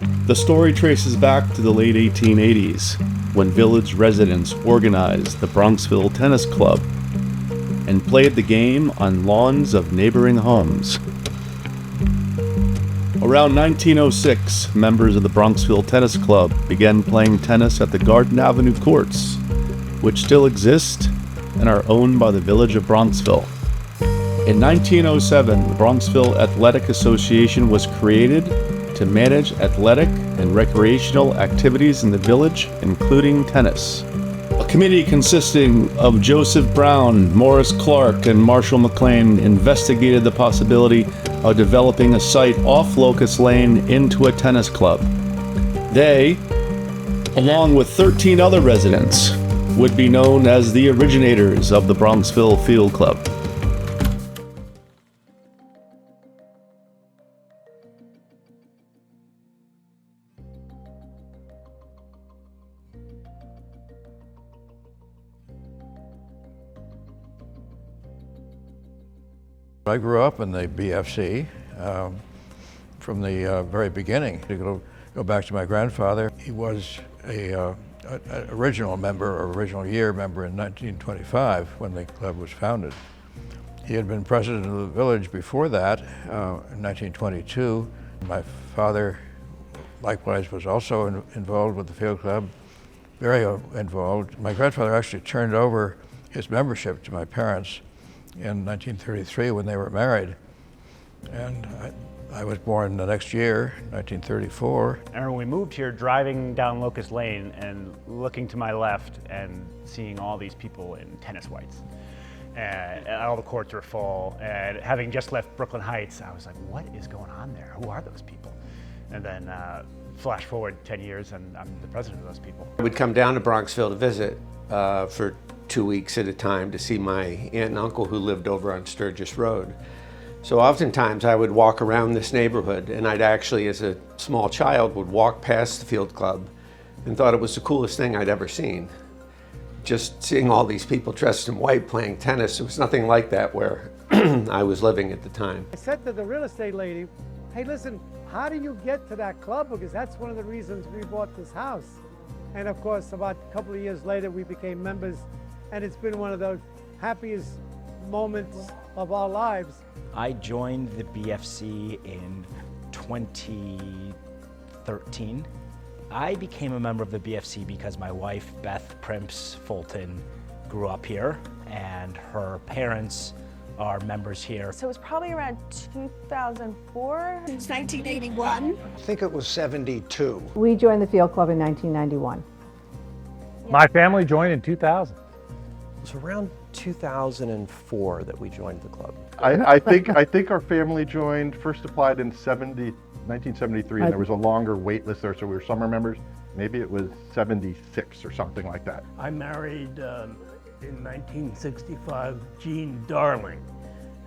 The story traces back to the late 1880s, when village residents organized the Bronxville Tennis Club and played the game on lawns of neighboring homes. Around 1906, members of the Bronxville Tennis Club began playing tennis at the Garden Avenue courts, which still exist and are owned by the village of Bronxville. In 1907, the Bronxville Athletic Association was created to manage athletic and recreational activities in the village, including tennis. A committee consisting of Joseph Brown, Morris Clark, and Marshall McLean investigated the possibility of developing a site off Locust Lane into a tennis club. They, along with 13 other residents, would be known as the originators of the Bronxville Field Club. I grew up in the BFC from the very beginning. To go back to my grandfather, he was an original member, or original year member in 1925 when the club was founded. He had been president of the village before that in 1922. My father likewise was also involved with the field club, very involved. My grandfather actually turned over his membership to my parents in 1933 when they were married. And I was born the next year, 1934. And when we moved here, driving down Locust Lane and looking to my left and seeing all these people in tennis whites. And all the courts were full. And having just left Brooklyn Heights, I was like, what is going on there? Who are those people? And then flash forward 10 years and I'm the president of those people. I would come down to Bronxville to visit for 2 weeks at a time to see my aunt and uncle who lived over on Sturgis Road. So oftentimes I would walk around this neighborhood, and I'd actually, as a small child, would walk past the field club and thought it was the coolest thing I'd ever seen. Just seeing all these people dressed in white playing tennis, it was nothing like that where I was living at the time. I said to the real estate lady, hey listen, how do you get to that club? Because that's one of the reasons we bought this house. And of course, about a couple of years later, we became members, and it's been one of the happiest moments of our lives. I joined the BFC in 2013. I became a member of the BFC because my wife, Beth Primps Fulton, grew up here, and her parents are members here. So it was probably around 2004? Since 1981. I think it was 72. We joined the field club in 1991. My family joined in 2000. It was around 2004 that we joined the club. I think our family joined, first applied in 1973, and there was a longer wait list there, so we were summer members. Maybe it was 76 or something like that. I married in 1965 Jean Darling,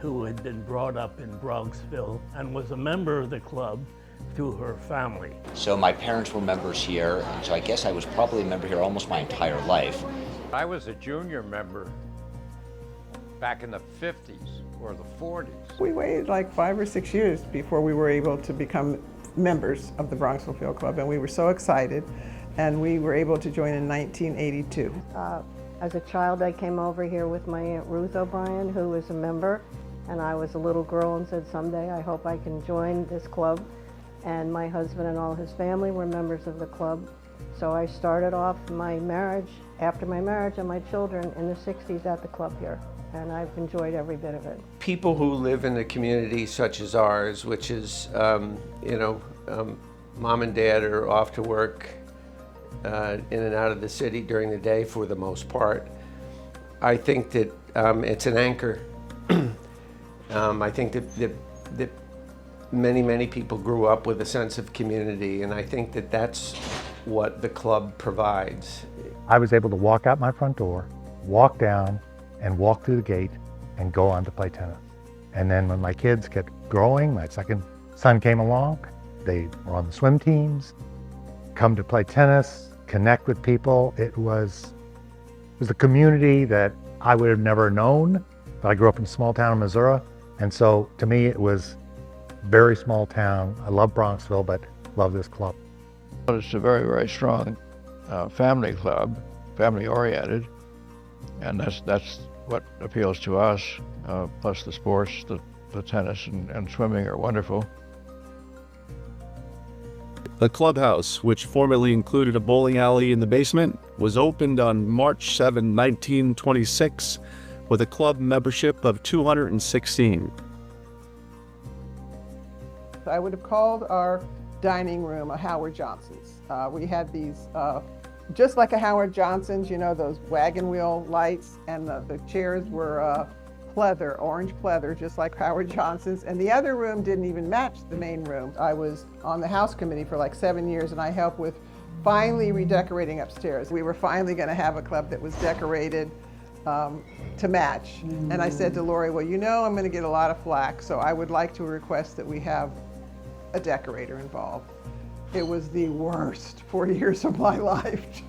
who had been brought up in Bronxville and was a member of the club through her family. So my parents were members here, and so I guess I was probably a member here almost my entire life. I was a junior member back in the 50s or the 40s. We waited like 5 or 6 years before we were able to become members of the Bronxville Field Club, and we were so excited, and we were able to join in 1982. As a child, I came over here with my Aunt Ruth O'Brien, who was a member, and I was a little girl and said, someday I hope I can join this club. And my husband and all his family were members of the club. So I started off my marriage, after my marriage and my children, in the 60s at the club here. And I've enjoyed every bit of it. People who live in a community such as ours, which is, mom and dad are off to work in and out of the city during the day for the most part. I think that it's an anchor. I think that many people grew up with a sense of community, and I think that that's what the club provides. I was able to walk out my front door, walk down, and walk through the gate and go on to play tennis. And then when my kids kept growing, my second son came along, they were on the swim teams, come to play tennis, connect with people. It was a community that I would have never known, but I grew up in a small town in Missouri. And so to me, it was very small town. I love Bronxville, but love this club. It's a very, very strong family club, family-oriented, and that's what appeals to us. Plus the sports, the tennis and swimming are wonderful. The clubhouse, which formerly included a bowling alley in the basement, was opened on March 7, 1926, with a club membership of 216. I would have called our dining room a Howard Johnson's. We had these, just like a Howard Johnson's, you know, those wagon wheel lights, and the chairs were pleather, orange pleather, just like Howard Johnson's. And the other room didn't even match the main room. I was on the house committee for like 7 years, and I helped with finally redecorating upstairs. We were finally going to have a club that was decorated to match. And I said to Lori, well, you know, I'm going to get a lot of flack, so I would like to request that we have a decorator involved. It was the worst 4 years of my life.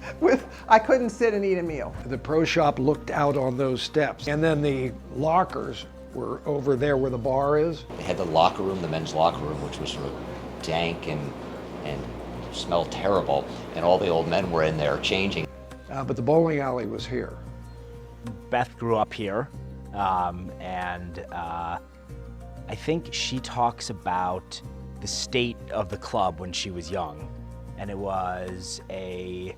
I couldn't sit and eat a meal. The pro shop looked out on those steps, and then the lockers were over there where the bar is. They had the locker room, the men's locker room, which was sort of dank and smelled terrible, and all the old men were in there changing. But the bowling alley was here. Beth grew up here, and I think she talks about the state of the club when she was young, and it was a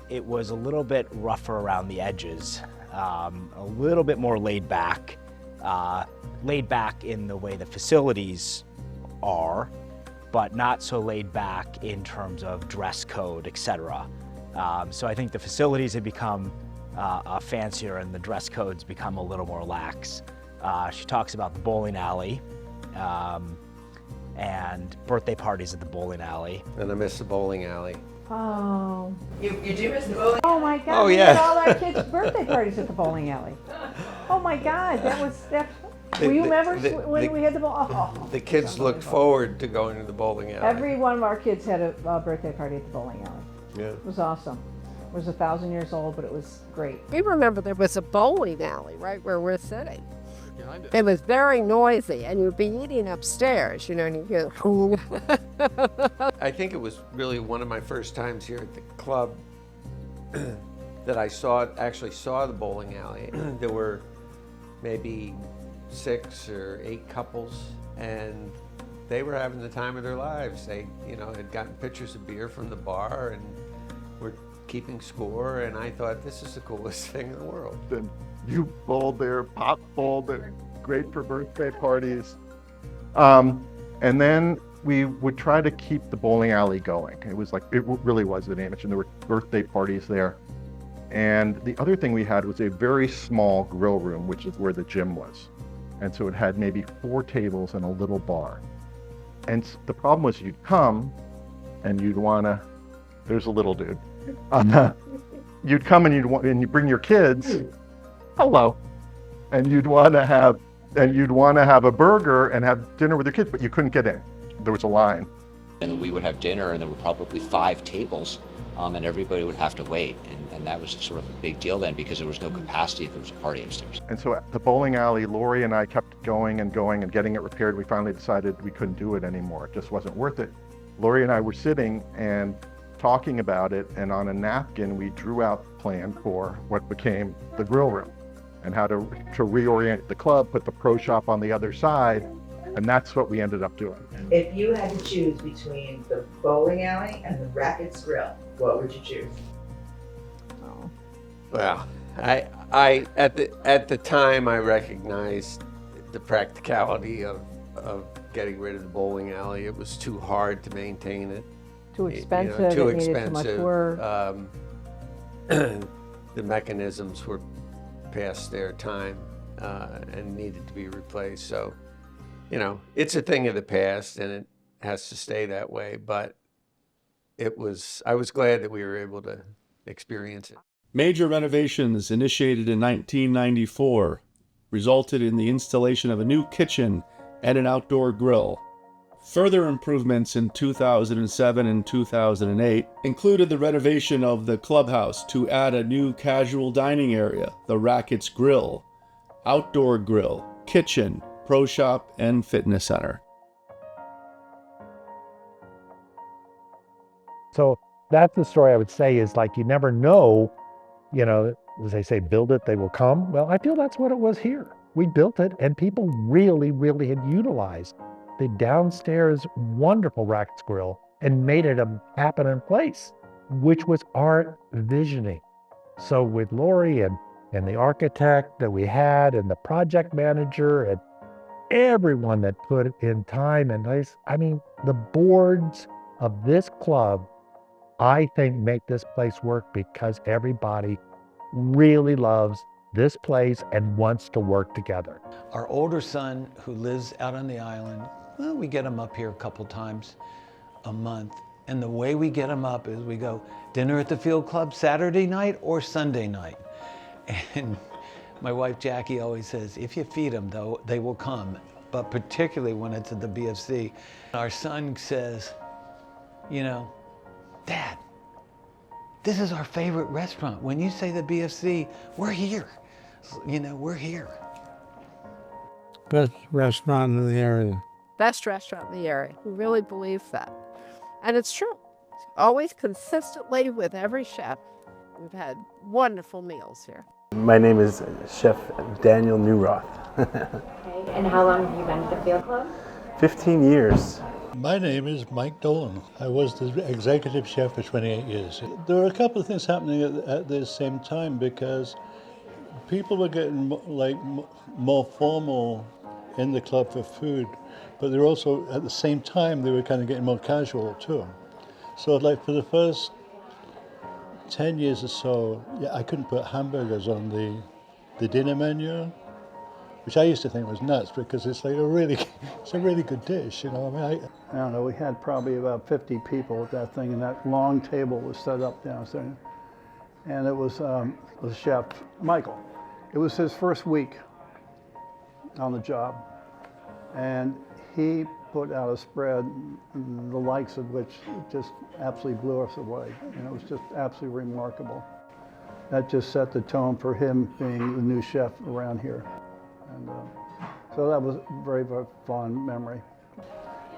little bit rougher around the edges, a little bit more laid back in the way the facilities are, but not so laid back in terms of dress code, etc. So I think the facilities have become fancier and the dress codes become a little more lax. She talks about the bowling alley and birthday parties at the bowling alley. And I miss the bowling alley. Oh. You do miss the bowling? Oh my God. Oh, We yeah. had all our kids' birthday parties at the bowling alley. Oh my God, were you members when we had the bowling? The kids looked forward to going to the bowling alley. Every one of our kids had a birthday party at the bowling alley. Yeah. It was awesome. It was 1,000 years old, but it was great. We remember there was a bowling alley right where we're sitting. It was very noisy, and you'd be eating upstairs, you know, and you hear. I think it was really one of my first times here at the club that I actually saw the bowling alley. There were maybe 6 or 8 couples, and they were having the time of their lives. They, you know, had gotten pitchers of beer from the bar and were keeping score, and I thought, this is the coolest thing in the world. And you bowled there, Pop bowled there, great for birthday parties. And then we would try to keep the bowling alley going. It was like, it really was the name. And there were birthday parties there. And the other thing we had was a very small grill room, which is where the gym was. And so it had maybe 4 tables and a little bar. And the problem was you'd come and you'd wanna, there's a little dude. You'd come and you'd bring your kids, hello, and you'd want to have a burger and have dinner with your kids, but you couldn't get in. There was a line. And we would have dinner, and there were probably 5 tables, and everybody would have to wait. And that was sort of a big deal then, because there was no capacity if there was a party upstairs. And so at the bowling alley, Lori and I kept going and going and getting it repaired. We finally decided we couldn't do it anymore. It just wasn't worth it. Lori and I were sitting and talking about it, and on a napkin we drew out the plan for what became the grill room and how to reorient the club, put the pro shop on the other side, and that's what we ended up doing. If you had to choose between the bowling alley and the Rackets Grill, what would you choose? Well, I at the time I recognized the practicality of getting rid of the bowling alley. It was too hard to maintain it. Too expensive, You know, too it needed expensive. too much work. The mechanisms were past their time and needed to be replaced. So, you know, it's a thing of the past and it has to stay that way. But I was glad that we were able to experience it. Major renovations initiated in 1994 resulted in the installation of a new kitchen and an outdoor grill. Further improvements in 2007 and 2008 included the renovation of the clubhouse to add a new casual dining area, the Rackets Grill, outdoor grill, kitchen, pro shop, and fitness center. So that's the story I would say is like, you never know, you know, as they say, build it, they will come. Well, I feel that's what it was here. We built it and people really, really had utilized the downstairs wonderful Rackets Grill and made it a happening place, which was our visioning. So with Lori and the architect that we had and the project manager and everyone that put in time and place, I mean, the boards of this club, I think, make this place work because everybody really loves this place and wants to work together. Our older son, who lives out on the island, well, we get him up here a couple times a month. And the way we get him up is we go dinner at the field club Saturday night or Sunday night. And my wife Jackie always says, if you feed them, though, they will come. But particularly when it's at the BFC. Our son says, you know, Dad, this is our favorite restaurant. When you say the BFC, we're here. You know, we're here. Best restaurant in the area. Best restaurant in the area. We really believe that. And it's true. Always consistently with every chef. We've had wonderful meals here. My name is Chef Daniel Newroth. Okay, and how long have you been at the Field Club? 15 years. My name is Mike Dolan. I was the executive chef for 28 years. There were a couple of things happening at the same time because people were getting more formal in the club for food, but they were also, at the same time, they were kind of getting more casual too. So like for the first 10 years or so, yeah, I couldn't put hamburgers on the dinner menu, which I used to think was nuts because it's like it's a really good dish, you know. I mean, I don't know, we had probably about 50 people at that thing, and that long table was set up downstairs. And it was the chef, Michael. It was his first week on the job. And he put out a spread, the likes of which just absolutely blew us away. And it was just absolutely remarkable. That just set the tone for him being the new chef around here. And so that was a very, very fond memory.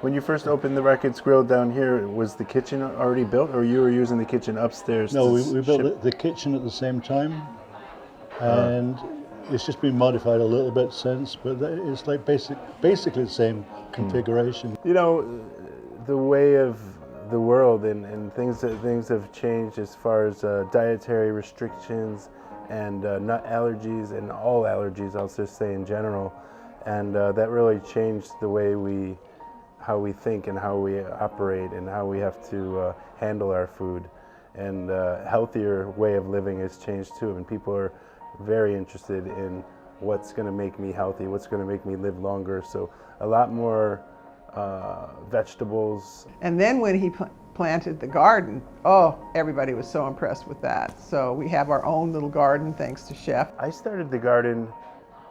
When you first opened the Rackets Grill down here, was the kitchen already built, or you were using the kitchen upstairs? No, we built the kitchen at the same time, and it's just been modified a little bit since, but it's like basically the same configuration. You know, the way of the world and things have changed as far as dietary restrictions and nut allergies and all allergies, I'll just say in general, and that really changed the way how we think and how we operate and how we have to handle our food. And healthier way of living has changed too, and people are very interested in what's going to make me healthy, what's going to make me live longer. So a lot more vegetables. And then when he planted the garden, oh, everybody was so impressed with that. So we have our own little garden thanks to Chef. I started the garden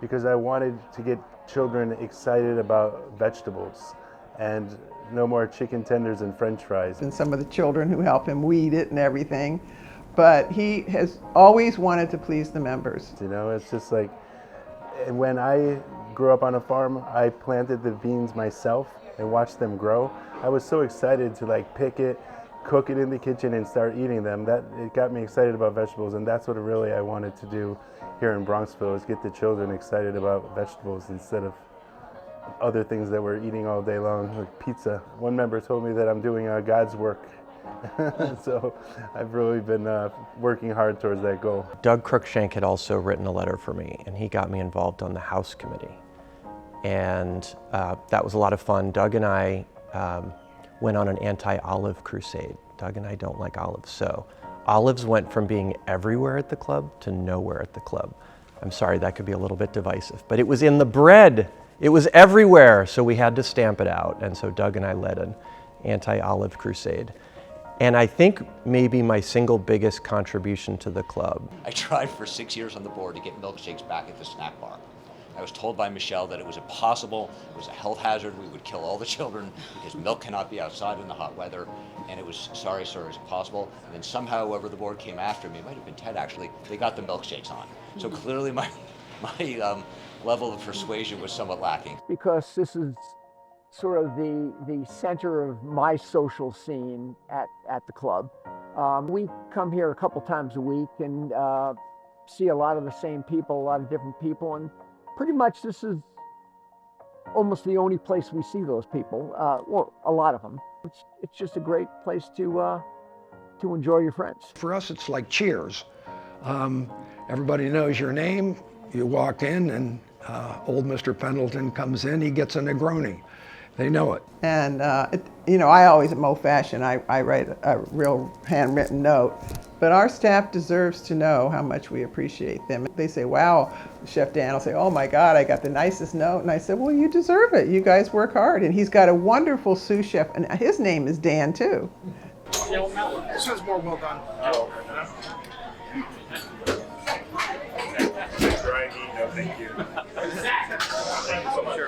because I wanted to get children excited about vegetables and no more chicken tenders and French fries. And some of the children who help him weed it and everything. But he has always wanted to please the members. You know, it's just like, when I grew up on a farm, I planted the beans myself and watched them grow. I was so excited to like pick it, cook it in the kitchen and start eating them. That it got me excited about vegetables, and that's what really I wanted to do here in Bronxville, is get the children excited about vegetables instead of other things that we're eating all day long, like pizza. One member told me that I'm doing God's work. So I've really been working hard towards that goal. Doug Cruikshank had also written a letter for me, and he got me involved on the House Committee. And that was a lot of fun. Doug and I went on an anti-olive crusade. Doug and I don't like olives, so olives went from being everywhere at the club to nowhere at the club. I'm sorry, that could be a little bit divisive, but it was in the bread. It was everywhere, so we had to stamp it out. And so Doug and I led an anti-olive crusade. And I think maybe my single biggest contribution to the club. I tried for 6 years on the board to get milkshakes back at the snack bar. I was told by Michelle that it was impossible, it was a health hazard, we would kill all the children because milk cannot be outside in the hot weather, and it was, sorry sir, it was impossible. And then somehow whoever the board came after me, it might have been Ted actually, they got the milkshakes on. So clearly my level of persuasion was somewhat lacking. Because this is sort of the center of my social scene at the club. We come here a couple times a week and see a lot of the same people, a lot of different people, and pretty much this is almost the only place we see those people, or a lot of them. It's just a great place to enjoy your friends. For us, it's like Cheers. Everybody knows your name. You walk in and old Mr. Pendleton comes in, he gets a Negroni. They know it. And, you know, I always, at old-fashioned, I write a real handwritten note. But our staff deserves to know how much we appreciate them. They say, wow, Chef Dan will say, oh my God, I got the nicest note. And I said, well, you deserve it. You guys work hard. And he's got a wonderful sous chef, and his name is Dan, too. This one's more well done. Thank you. Thank you so much.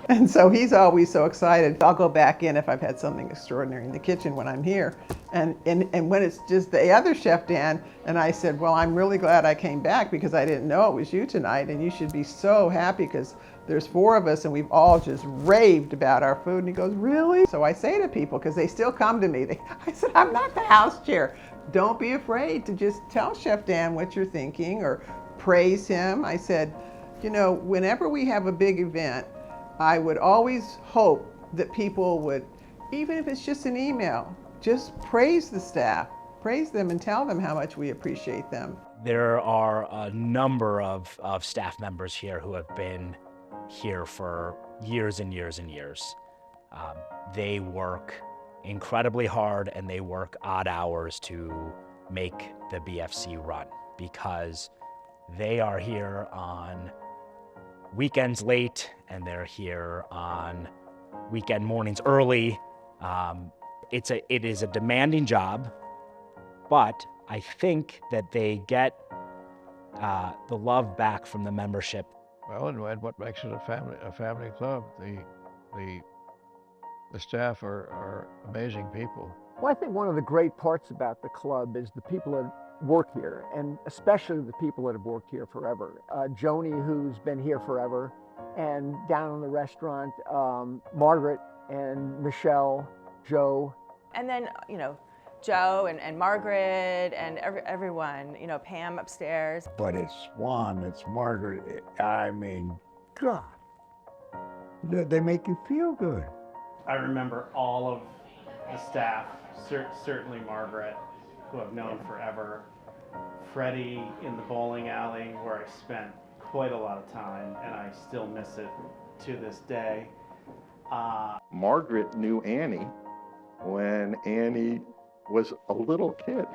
And so he's always so excited. I'll go back in if I've had something extraordinary in the kitchen when I'm here. And when it's just the other Chef Dan, and I said, well, I'm really glad I came back because I didn't know it was you tonight, and you should be so happy because there's 4 of us and we've all just raved about our food. And he goes, really? So I say to people, because they still come to me, I said, I'm not the house chair. Don't be afraid to just tell Chef Dan what you're thinking or praise him. I said, you know, whenever we have a big event, I would always hope that people would, even if it's just an email, just praise the staff, praise them and tell them how much we appreciate them. There are a number of staff members here who have been here for years and years and years. They work incredibly hard and they work odd hours to make the BFC run because they are here on weekends late and they're here on weekend mornings early. It is a demanding job, but I think that they get the love back from the membership. Well, and what makes it a family club? The staff are amazing people. Well, I think one of the great parts about the club is the people that work here, and especially the people that have worked here forever. Joni, who's been here forever, and down in the restaurant, Margaret and Michelle, Joe. And then, you know, Joe and Margaret and everyone, you know, Pam upstairs. But it's Swan, it's Margaret. I mean, God, they make you feel good. I remember all of the staff, certainly Margaret, who I've known forever. Freddie in the bowling alley, where I spent quite a lot of time, and I still miss it to this day. Margaret knew Annie when Annie was a little kid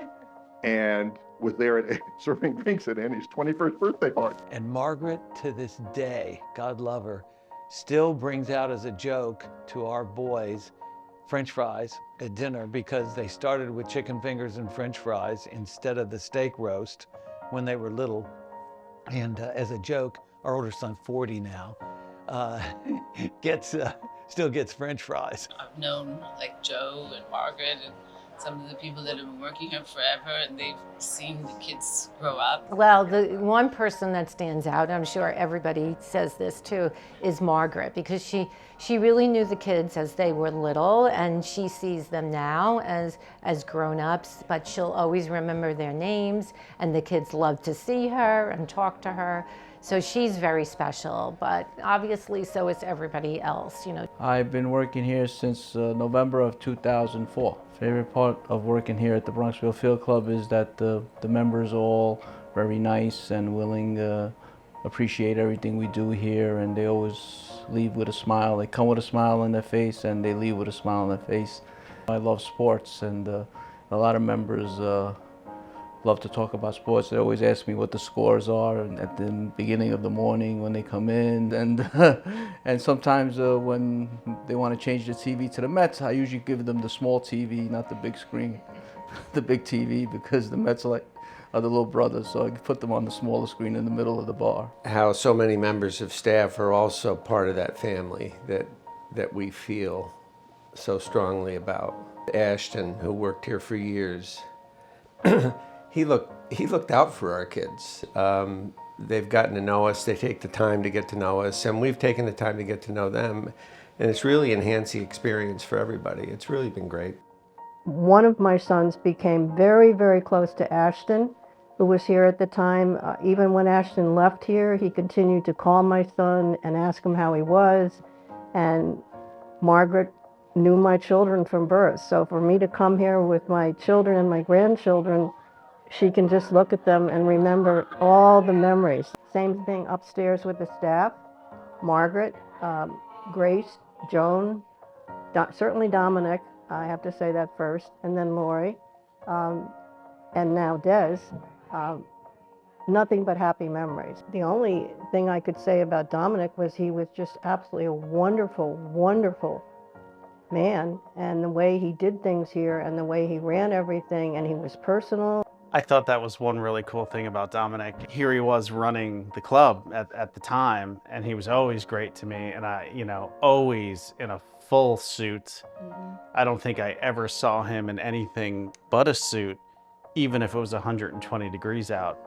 and was there serving drinks at Annie's 21st birthday party. And Margaret, to this day, God love her, still brings out as a joke to our boys French fries at dinner because they started with chicken fingers and French fries instead of the steak roast when they were little. And as a joke, our older son, 40 now, still gets French fries. I've known like Joe and Margaret and some of the people that have been working here forever, and they've seen the kids grow up. Well, the one person that stands out, I'm sure everybody says this too, is Margaret, because she really knew the kids as they were little, and she sees them now as grown-ups, but she'll always remember their names, and the kids love to see her and talk to her. So she's very special, but obviously so is everybody else, you know. I've been working here since November of 2004. Favorite part of working here at the Bronxville Field Club is that the members are all very nice and willing to appreciate everything we do here, and they always leave with a smile. They come with a smile on their face and they leave with a smile on their face. I love sports, and a lot of members love to talk about sports. They always ask me what the scores are at the beginning of the morning when they come in, and sometimes when they want to change the TV to the Mets, I usually give them the small TV, not the big screen, the big TV, because the Mets are the little brothers, so I put them on the smaller screen in the middle of the bar. How so many members of staff are also part of that family that we feel so strongly about. Ashton, who worked here for years, he looked out for our kids. They've gotten to know us, they take the time to get to know us, and we've taken the time to get to know them. And it's really enhanced the experience for everybody. It's really been great. One of my sons became very, very close to Ashton, who was here at the time. Even when Ashton left here, he continued to call my son and ask him how he was. And Margaret knew my children from birth. So for me to come here with my children and my grandchildren, she can just look at them and remember all the memories. Same thing upstairs with the staff. Margaret, Grace, Joan, certainly Dominic, I have to say that first, and then Lori, and now Des. Nothing but happy memories. The only thing I could say about Dominic was he was just absolutely a wonderful, wonderful man, and the way he did things here and the way he ran everything, and he was personal. I thought that was one really cool thing about Dominic. Here he was running the club at the time, and he was always great to me, and always in a full suit. I don't think I ever saw him in anything but a suit, even if it was 120 degrees out.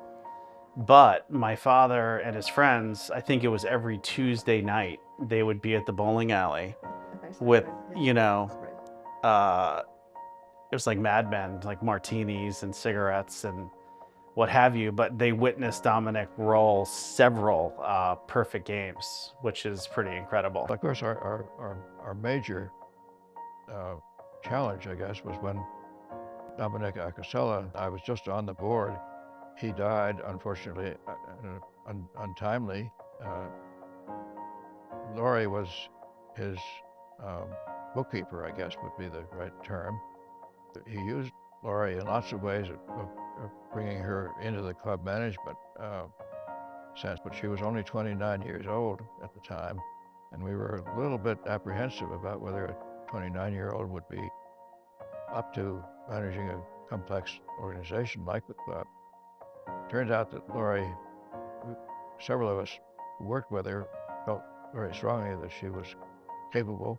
But my father and his friends, I think it was every Tuesday night, they would be at the bowling alley with, it was like Mad Men, like martinis and cigarettes and what have you, but they witnessed Dominic roll several perfect games, which is pretty incredible. Of course, our major challenge, I guess, was when Dominic Acasella, I was just on the board. He died, unfortunately, untimely. Laurie was his bookkeeper, I guess would be the right term. He used Laurie in lots of ways of bringing her into the club management sense, but she was only 29 years old at the time, and we were a little bit apprehensive about whether a 29-year-old would be up to managing a complex organization like the club. Turned out that Laurie, several of us who worked with her, felt very strongly that she was capable.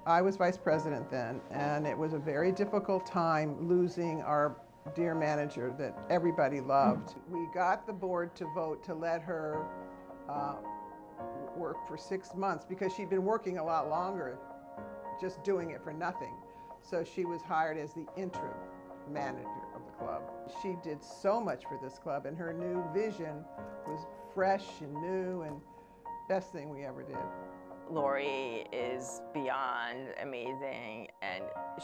I was vice president then, and it was a very difficult time losing our dear manager that everybody loved. We got the board to vote to let her work for 6 months because she'd been working a lot longer, just doing it for nothing. So she was hired as the interim manager of the club. She did so much for this club, and her new vision was fresh and new and best thing we ever did. Lori is beyond amazing, and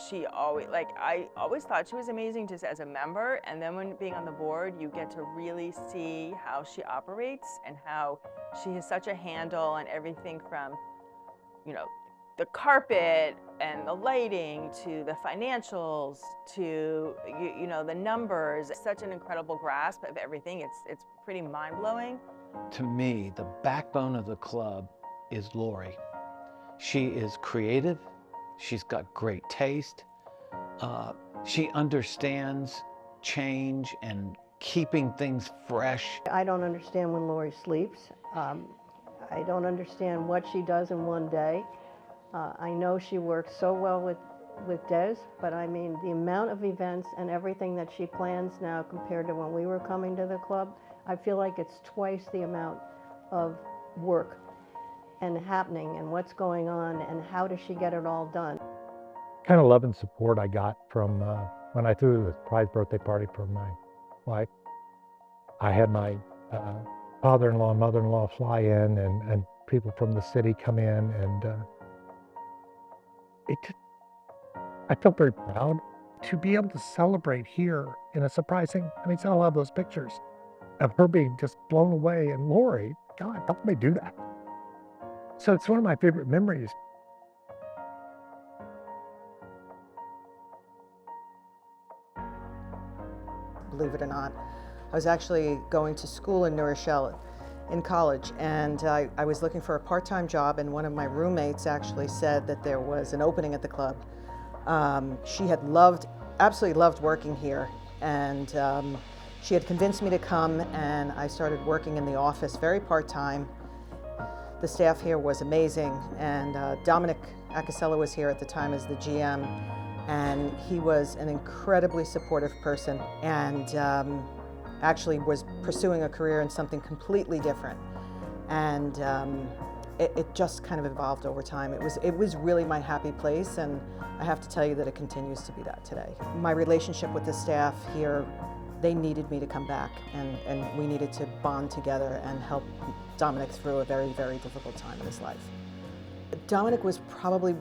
she always, I always thought she was amazing just as a member, and then when being on the board, you get to really see how she operates and how she has such a handle on everything from, the carpet and the lighting to the financials to, the numbers. Such an incredible grasp of everything. It's pretty mind-blowing. To me, the backbone of the club is Lori. She is creative. She's got great taste. She understands change and keeping things fresh. I don't understand when Lori sleeps. I don't understand what she does in one day. I know she works so well with Des, but I mean the amount of events and everything that she plans now compared to when we were coming to the club, I feel like it's twice the amount of work and happening and what's going on and how does she get it all done. Kind of love and support I got from when I threw the surprise birthday party for my wife. I had my father-in-law and mother-in-law fly in and people from the city come in, and I felt very proud to be able to celebrate here in a surprising, I saw a lot of those pictures of her being just blown away, and Lori, God, don't let me do that. So it's one of my favorite memories. Believe it or not, I was actually going to school in New Rochelle in college, and I was looking for a part-time job, and one of my roommates actually said that there was an opening at the club. She had absolutely loved working here, and she had convinced me to come, and I started working in the office very part-time. The staff here was amazing, and Dominic Acasella was here at the time as the GM, and he was an incredibly supportive person, and actually was pursuing a career in something completely different. And it just kind of evolved over time. It was really my happy place, and I have to tell you that it continues to be that today. My relationship with the staff here, they needed me to come back, and we needed to bond together and help Dominic through a very, very difficult time in his life. Dominic was probably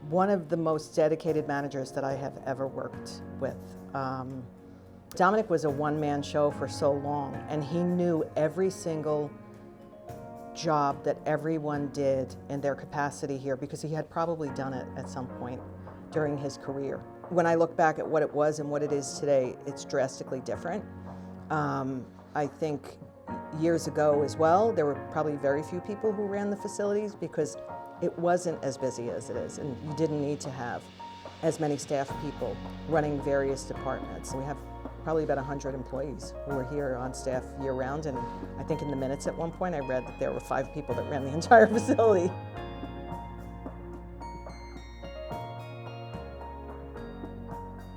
one of the most dedicated managers that I have ever worked with. Dominic was a one-man show for so long, and he knew every single job that everyone did in their capacity here because he had probably done it at some point during his career. When I look back at what it was and what it is today, it's drastically different. I think years ago as well, there were probably very few people who ran the facilities because it wasn't as busy as it is, and you didn't need to have as many staff people running various departments. We have probably about 100 employees who are here on staff year-round, and I think in the minutes at one point I read that there were 5 people that ran the entire facility.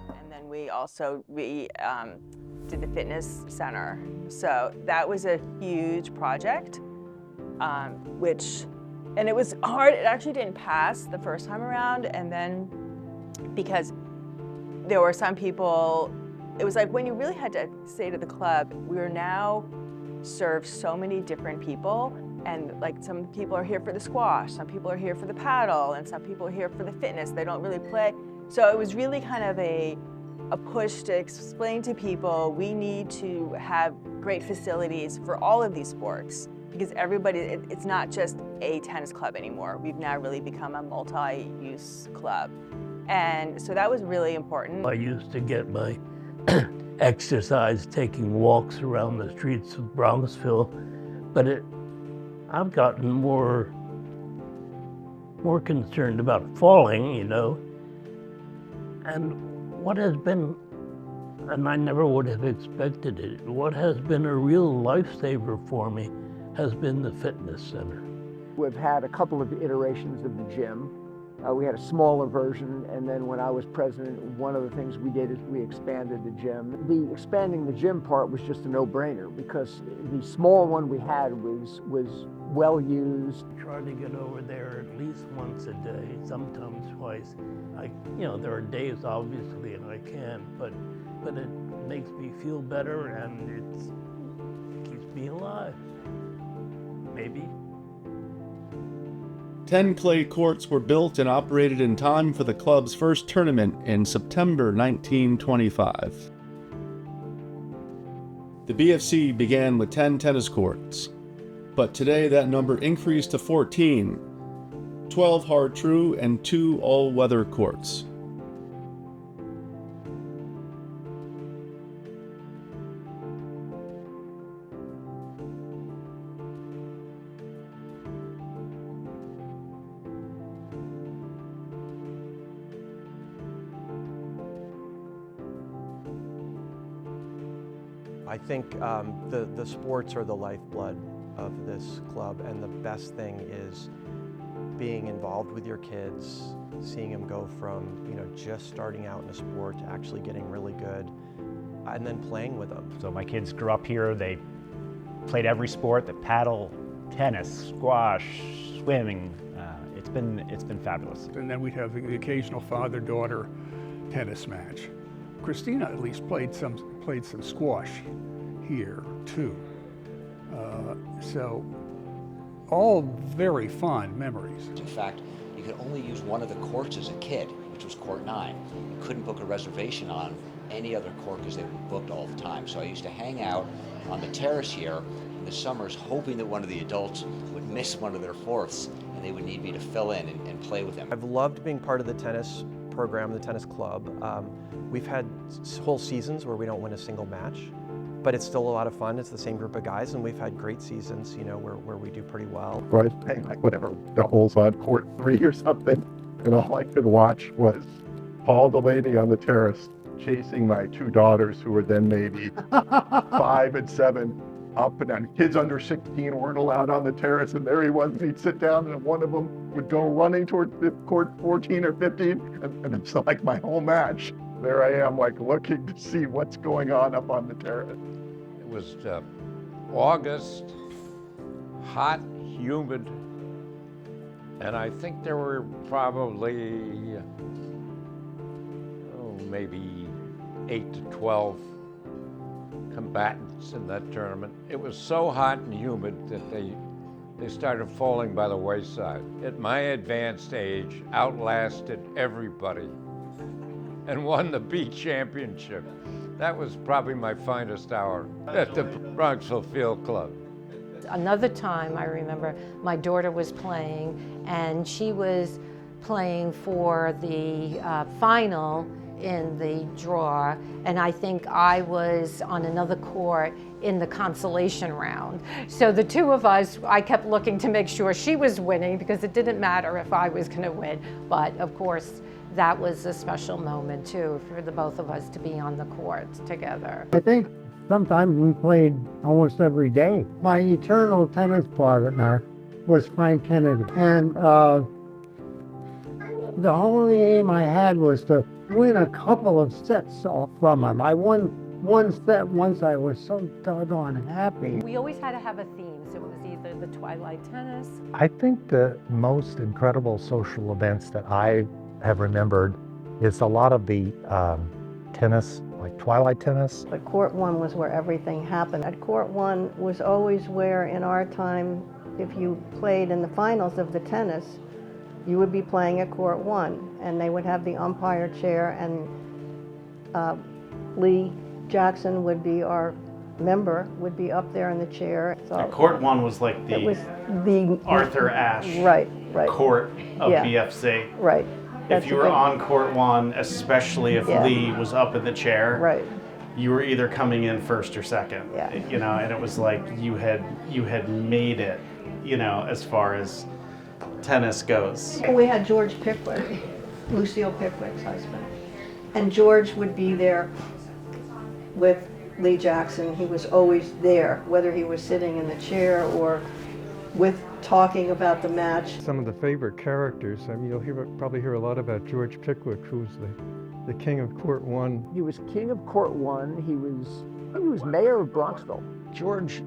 And then we also did the fitness center. So that was a huge project, and it was hard. It actually didn't pass the first time around, and then because there were some people, it was like when you really had to say to the club, we're now serve so many different people, and like some people are here for the squash, some people are here for the paddle, and some people are here for the fitness. They don't really play. So it was really kind of a push to explain to people we need to have great facilities for all of these sports because everybody, it's not just a tennis club anymore. We've now really become a multi-use club. And so that was really important. I used to get my exercise taking walks around the streets of Bronxville, but I've gotten more concerned about falling, you know. And what has been, and I never would have expected it, what has been a real lifesaver for me has been the fitness center. We've had a couple of iterations of the gym. We had a smaller version, and then when I was president, one of the things we did is we expanded the gym. The expanding the gym part was just a no-brainer because the small one we had was well used. Try to get over there at least once a day, sometimes twice. There are days obviously and I can't, but it makes me feel better and it keeps me alive. Maybe. 10 clay courts were built and operated in time for the club's first tournament in September 1925. The BFC began with 10 tennis courts, but today that number increased to 14, 12 hard true and 2 all-weather courts. I think the sports are the lifeblood of this club, and the best thing is being involved with your kids, seeing them go from just starting out in a sport to actually getting really good, and then playing with them. So my kids grew up here. They played every sport: the paddle, tennis, squash, swimming. It's been fabulous. And then we'd have the occasional father-daughter tennis match. Christina at least played some squash here too. So all very fond memories. In fact, you could only use one of the courts as a kid, which was court 9. You couldn't book a reservation on any other court because they were booked all the time. So I used to hang out on the terrace here in the summers hoping that one of the adults would miss one of their fourths and they would need me to fill in and play with them. I've loved being part of the tennis program, the tennis club. We've had whole seasons where we don't win a single match, but it's still a lot of fun. It's the same group of guys, and we've had great seasons, where we do pretty well. I was playing whatever, the holes on court 3 or something, and all I could watch was Paul Delaney on the terrace chasing my 2 daughters, who were then maybe 5 and 7, up and down. Kids under 16 weren't allowed on the terrace, and there he was, and he'd sit down, and one of them would go running towards the court 14 or 15, and it's like my whole match. There I am, looking to see what's going on up on the terrace. It was August, hot, humid, And I think there were probably, maybe 8 to 12 combatants in that tournament. It was so hot and humid that they started falling by the wayside. At my advanced age, outlasted everybody and won the B championship. That was probably my finest hour at the Bronxville Field Club. Another time I remember my daughter was playing, and she was playing for the final in the draw, and I think I was on another court in the consolation round. So the two of us, I kept looking to make sure she was winning because it didn't matter if I was going to win. But of course, that was a special moment too for the both of us to be on the court together. I think sometimes we played almost every day. My eternal tennis partner was Frank Kennedy, and the only aim I had was to win a couple of sets off from him. I won one set once. I was so doggone happy. We always had to have a theme, so it was either the twilight tennis. I think the most incredible social events that I have remembered is a lot of the tennis, like twilight tennis. But Court 1 was where everything happened. At Court 1 was always where, in our time, if you played in the finals of the tennis, you would be playing at Court 1, and they would have the umpire chair, and Lee Jackson would be our member, would be up there in the chair. So Court 1 was like it was the Arthur Ashe right. court of Yeah. BFC. Right. That's If you a were big- on Court 1, especially if Yeah. Lee was up in the chair, right, you were either coming in first or second. Yeah. You know, and it was like you had made it, you know, as far as tennis goes. We had George Pickwick, Lucille Pickwick's husband, and George would be there with Lee Jackson. He was always there, whether he was sitting in the chair or with talking about the match. Some of the favorite characters, I mean, you'll probably hear a lot about George Pickwick, who's the king of Court 1. He was king of Court 1. He was mayor of Bronxville. George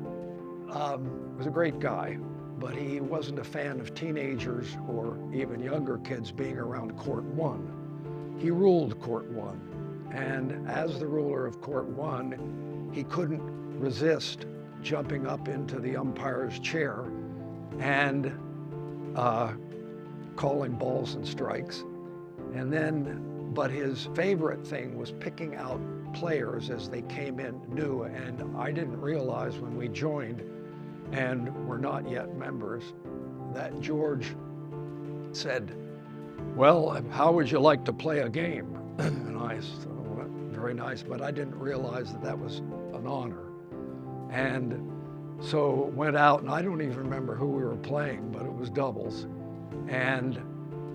was a great guy, but he wasn't a fan of teenagers or even younger kids being around Court 1. He ruled Court 1, and as the ruler of Court 1, he couldn't resist jumping up into the umpire's chair and calling balls and strikes. And then, but his favorite thing was picking out players as they came in new, and I didn't realize when we joined and were not yet members that George said, "Well, how would you like to play a game?" And I said, "Well, very nice," but I didn't realize that that was an honor. And so went out, and I don't even remember who we were playing, but it was doubles. And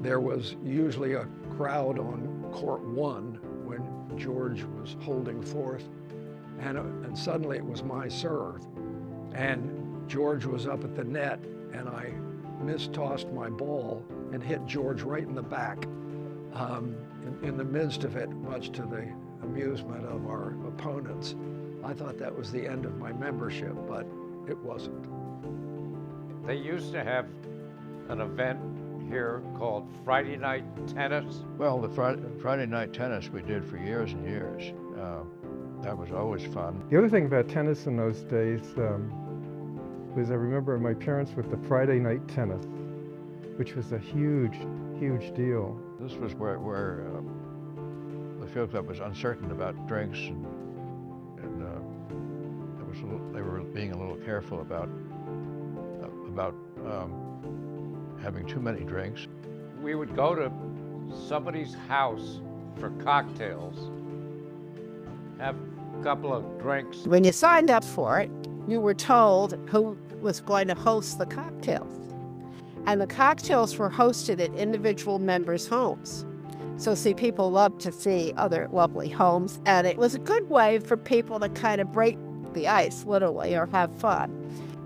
there was usually a crowd on Court 1 when George was holding forth, and suddenly it was my serve. And George was up at the net, and I mistossed my ball and hit George right in the back. In the midst of it, much to the amusement of our opponents. I thought that was the end of my membership, but it wasn't. They used to have an event here called Friday Night Tennis. Well, the Friday night tennis we did for years and years. That was always fun. The other thing about tennis in those days was I remember my parents with the Friday night tennis, which was a huge, huge deal. This was where the field club was uncertain about drinks, and they were being a little careful about having too many drinks. We would go to somebody's house for cocktails, have a couple of drinks. When you signed up for it, you were told who was going to host the cocktails. And the cocktails were hosted at individual members' homes. So see, people love to see other lovely homes, and it was a good way for people to kind of break the ice, literally, or have fun.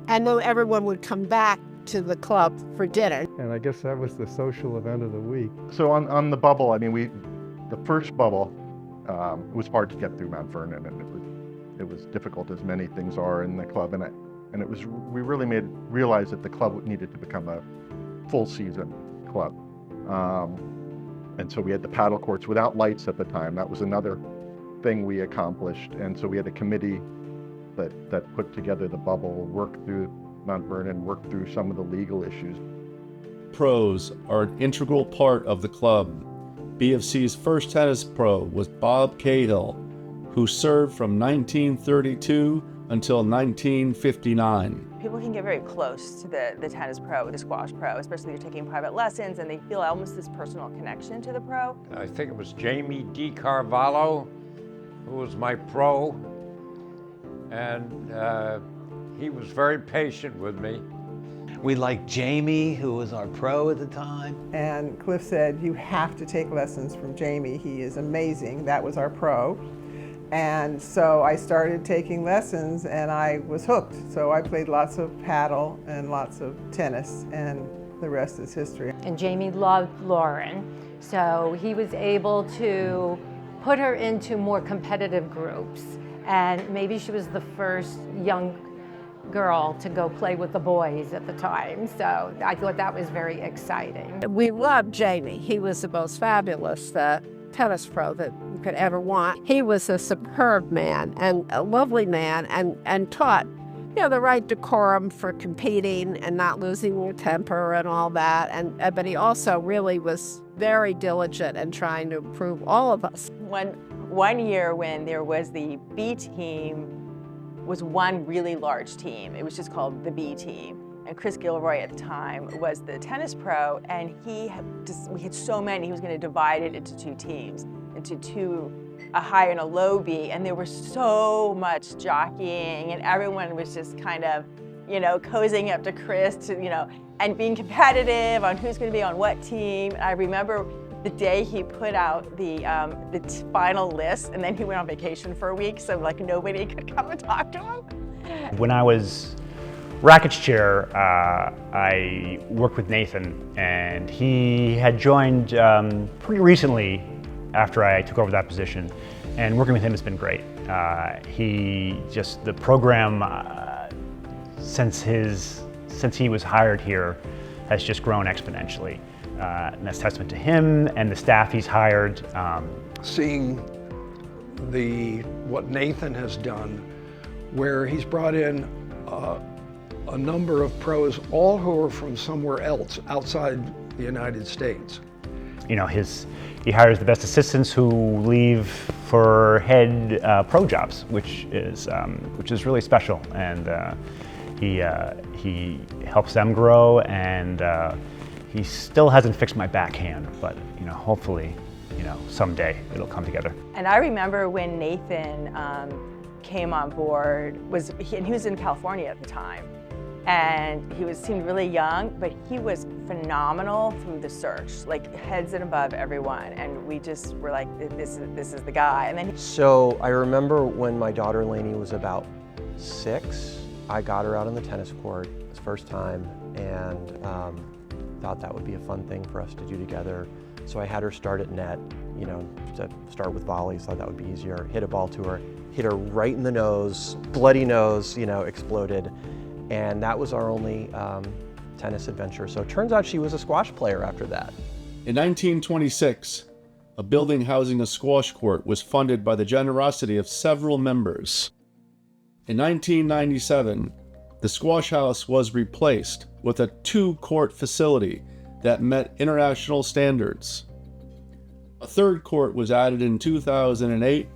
And then everyone would come back to the club for dinner. And I guess that was the social event of the week. So on the bubble, I mean, the first bubble, it was hard to get through Mount Vernon, and it was difficult, as many things are in the club, and we really realized that the club needed to become full season club. And so we had the paddle courts without lights at the time. That was another thing we accomplished. And so we had a committee that put together the bubble, worked through Mount Vernon, worked through some of the legal issues. Pros are an integral part of the club. BFC's first tennis pro was Bob Cahill, who served from 1932 until 1959. People can get very close to the tennis pro, the squash pro, especially if you're taking private lessons and they feel almost this personal connection to the pro. I think it was Jamie DiCarvalho who was my pro, and he was very patient with me. We liked Jamie, who was our pro at the time. And Cliff said, you have to take lessons from Jamie. He is amazing. That was our pro. And so I started taking lessons and I was hooked. So I played lots of paddle and lots of tennis, and the rest is history. And Jamie loved Lauren, so he was able to put her into more competitive groups. And maybe she was the first young girl to go play with the boys at the time. So I thought that was very exciting. We loved Jamie. He was the most fabulous tennis pro that you could ever want. He was a superb man and a lovely man, and taught, you know, the right decorum for competing and not losing your temper and all that. But he also really was very diligent in trying to improve all of us. One year when there was the B team, was one really large team. It was just called the B team. And Chris Gilroy at the time was the tennis pro, and we had so many, he was going to divide it into two teams, into a high and a low B, and there was so much jockeying, and everyone was just kind of, you know, cozying up to Chris to, you know, and being competitive on who's going to be on what team. I remember the day he put out the final list, and then he went on vacation for a week, so like nobody could come and talk to him. When I was rackets chair, I worked with Nathan, and he had joined pretty recently after I took over that position, and working with him has been great. The program since he was hired here has just grown exponentially. And that's testament to him and the staff he's hired. Seeing what Nathan has done, where he's brought in a number of pros, all who are from somewhere else outside the United States. You know, he hires the best assistants who leave for head pro jobs, which is really special, and he helps them grow, and he still hasn't fixed my backhand, but you know, hopefully, you know, someday it'll come together. And I remember when Nathan came on board, he was in California at the time, and he seemed really young, but he was phenomenal from the search, like heads and above everyone, and we just were like, this is the guy. And then So I remember when my daughter Lainey was about 6, I got her out on the tennis court, it was the first time, and thought that would be a fun thing for us to do together. So I had her start at net, you know, to start with volleys, thought that would be easier. Hit a ball to her, hit her right in the nose, bloody nose, you know, exploded. And that was our only tennis adventure. So it turns out she was a squash player after that. In 1926, a building housing a squash court was funded by the generosity of several members. In 1997, the squash house was replaced with a 2-court facility that met international standards. A 3rd court was added in 2008,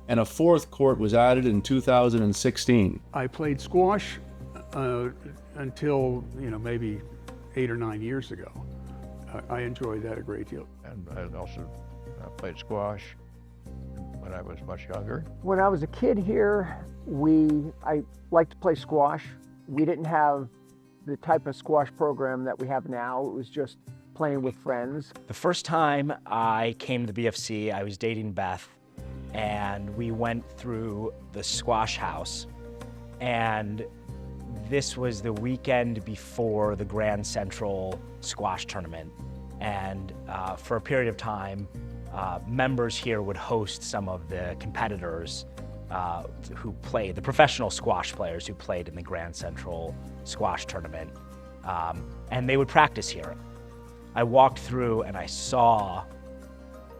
and a 4th court was added in 2016. I played squash until, you know, maybe 8 or 9 years ago. I enjoyed that a great deal. And I also played squash when I was much younger. When I was a kid here, I liked to play squash. We didn't have the type of squash program that we have now. It was just playing with friends. The first time I came to the BFC, I was dating Beth, and we went through the squash house, and this was the weekend before the Grand Central squash tournament. And for a period of time, members here would host some of the competitors who played, the professional squash players who played in the Grand Central squash tournament. and they would practice here. I walked through and I saw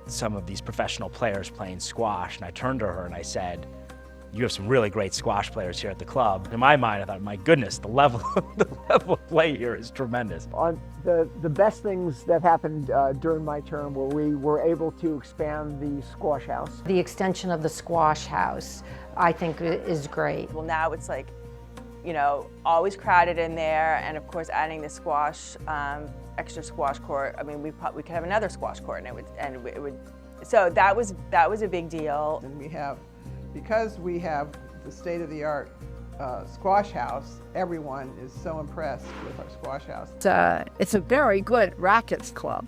some of these professional players playing squash, and I turned to her and I said, "You have some really great squash players here at the club." In my mind, I thought, my goodness, the level of play here is tremendous. The best things that happened during my term were we were able to expand the squash house. The extension of the squash house, I think, is great. Well, now it's like, you know, always crowded in there, and of course adding the squash, extra squash court. I mean, we could have another squash court, and it would. So that was a big deal. And because we have the state-of-the-art squash house, everyone is so impressed with our squash house. It's a very good rackets club.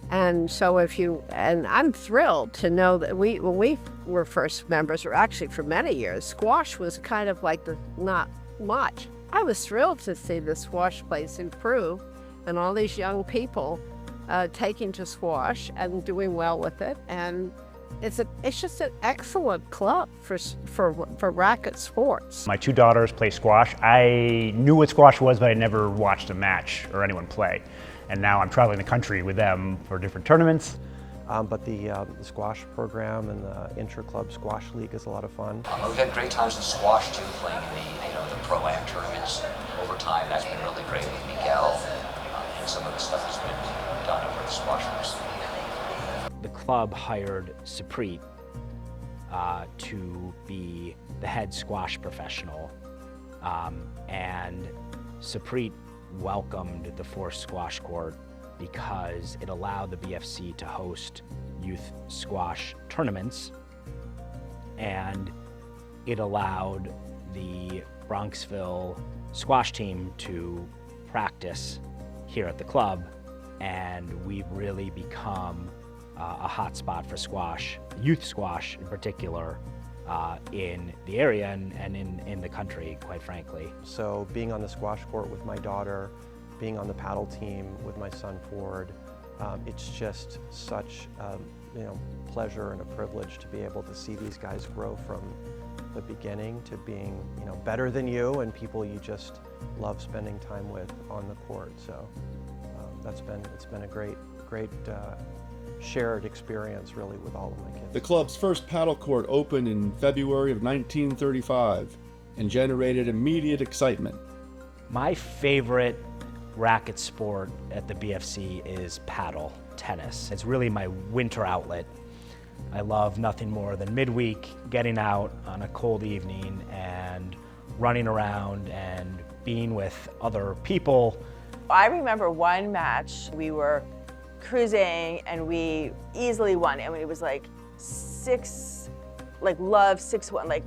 And so and I'm thrilled to know that when we were first members, or actually for many years, squash was kind of like not much. I was thrilled to see the squash place improve and all these young people taking to squash and doing well with it. And it's just an excellent club for racket sports. My two daughters play squash. I knew what squash was, but I never watched a match or anyone play. And now I'm traveling the country with them for different tournaments. But the squash program and the intra-club squash league is a lot of fun. We've had great times in squash too, playing in the pro-am tournaments over time. That's been really great with Miguel and some of the stuff that's been done over the squash course. The club hired Supreet to be the head squash professional, and Supreet welcomed the forced squash court because it allowed the BFC to host youth squash tournaments, and it allowed the Bronxville squash team to practice here at the club, and we've really become a hot spot for squash, youth squash in particular, in the area and in the country, quite frankly. So being on the squash court with my daughter, being on the paddle team with my son Ford, it's just such pleasure and a privilege to be able to see these guys grow from the beginning to being better than you and people you just love spending time with on the court. So it's been a great shared experience really with all of my kids. The club's first paddle court opened in February of 1935 and generated immediate excitement. My favorite racket sport at the BFC is paddle tennis. It's really my winter outlet. I love nothing more than midweek getting out on a cold evening and running around and being with other people. I remember one match, we were cruising and we easily won. I mean, it was like 6-1, like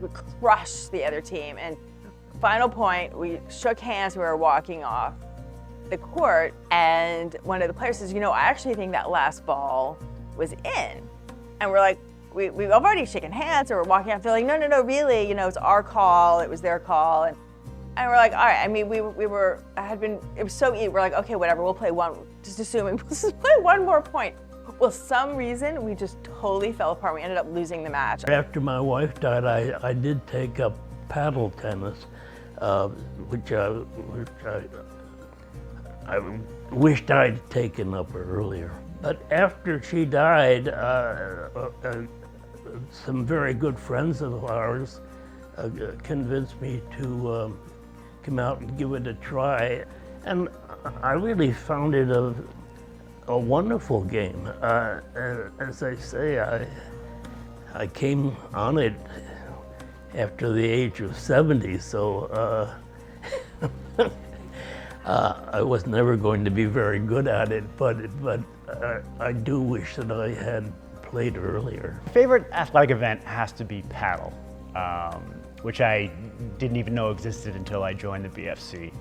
we crushed the other team. And final point, we shook hands, we were walking off the court, and one of the players says, I actually think that last ball was in. And we're like, we've already shaken hands, or we're walking out, feeling, no, really, it's our call, it was their call. And we're like, all right, I mean, it was so easy. We're like, okay, whatever, we'll play one, just assuming, we'll just play one more point. Well, some reason, we just totally fell apart. We ended up losing the match. After my wife died, I did take up paddle tennis, which I wished I'd taken up earlier. But after she died, some very good friends of ours convinced me to come out and give it a try. And I really found it a wonderful game. As I say, I came on it after the age of 70, so I was never going to be very good at it, but I do wish that I had played earlier. Favorite athletic event has to be paddle, which I didn't even know existed until I joined the BFC.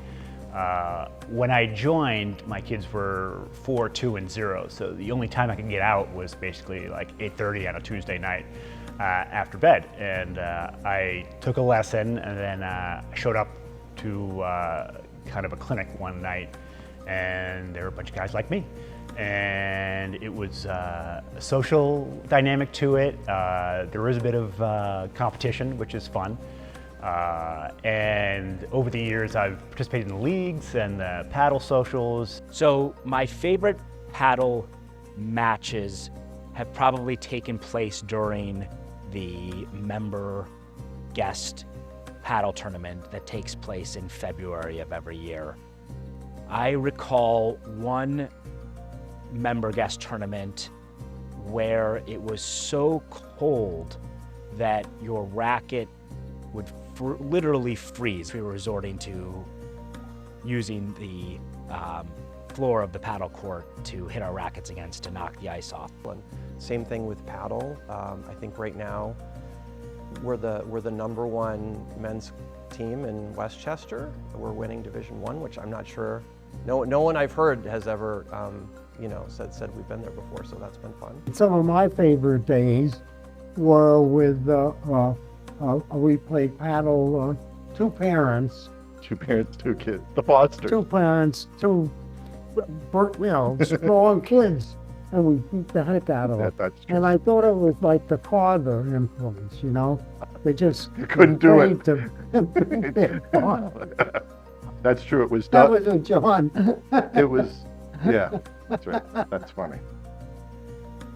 When I joined, my kids were 4, 2, and 0, so the only time I could get out was basically like 8:30 on a Tuesday night after bed. And I took a lesson, and then I showed up to kind of a clinic one night, and there were a bunch of guys like me. And it was a social dynamic to it. There is a bit of competition, which is fun. And over the years, I've participated in the leagues and the paddle socials. So my favorite paddle matches have probably taken place during the member guest paddle tournament that takes place in February of every year. I recall one member guest tournament where it was so cold that your racket would literally freeze. We were resorting to using the floor of the paddle court to hit our rackets against to knock the ice off. Same thing with paddle. I think right now we're the #1 men's team in Westchester. We're winning Division I, which I'm not sure. No one I've heard has ever said we've been there before, so that's been fun. Some of my favorite days were with we played paddle. Two parents, two kids, the Foster. Two parents, two strong kids, and we beat the heck out of them. That's true. And I thought it was like the father influence, They just couldn't do it. That's true. It was that was a John. It was, yeah. That's right. That's funny.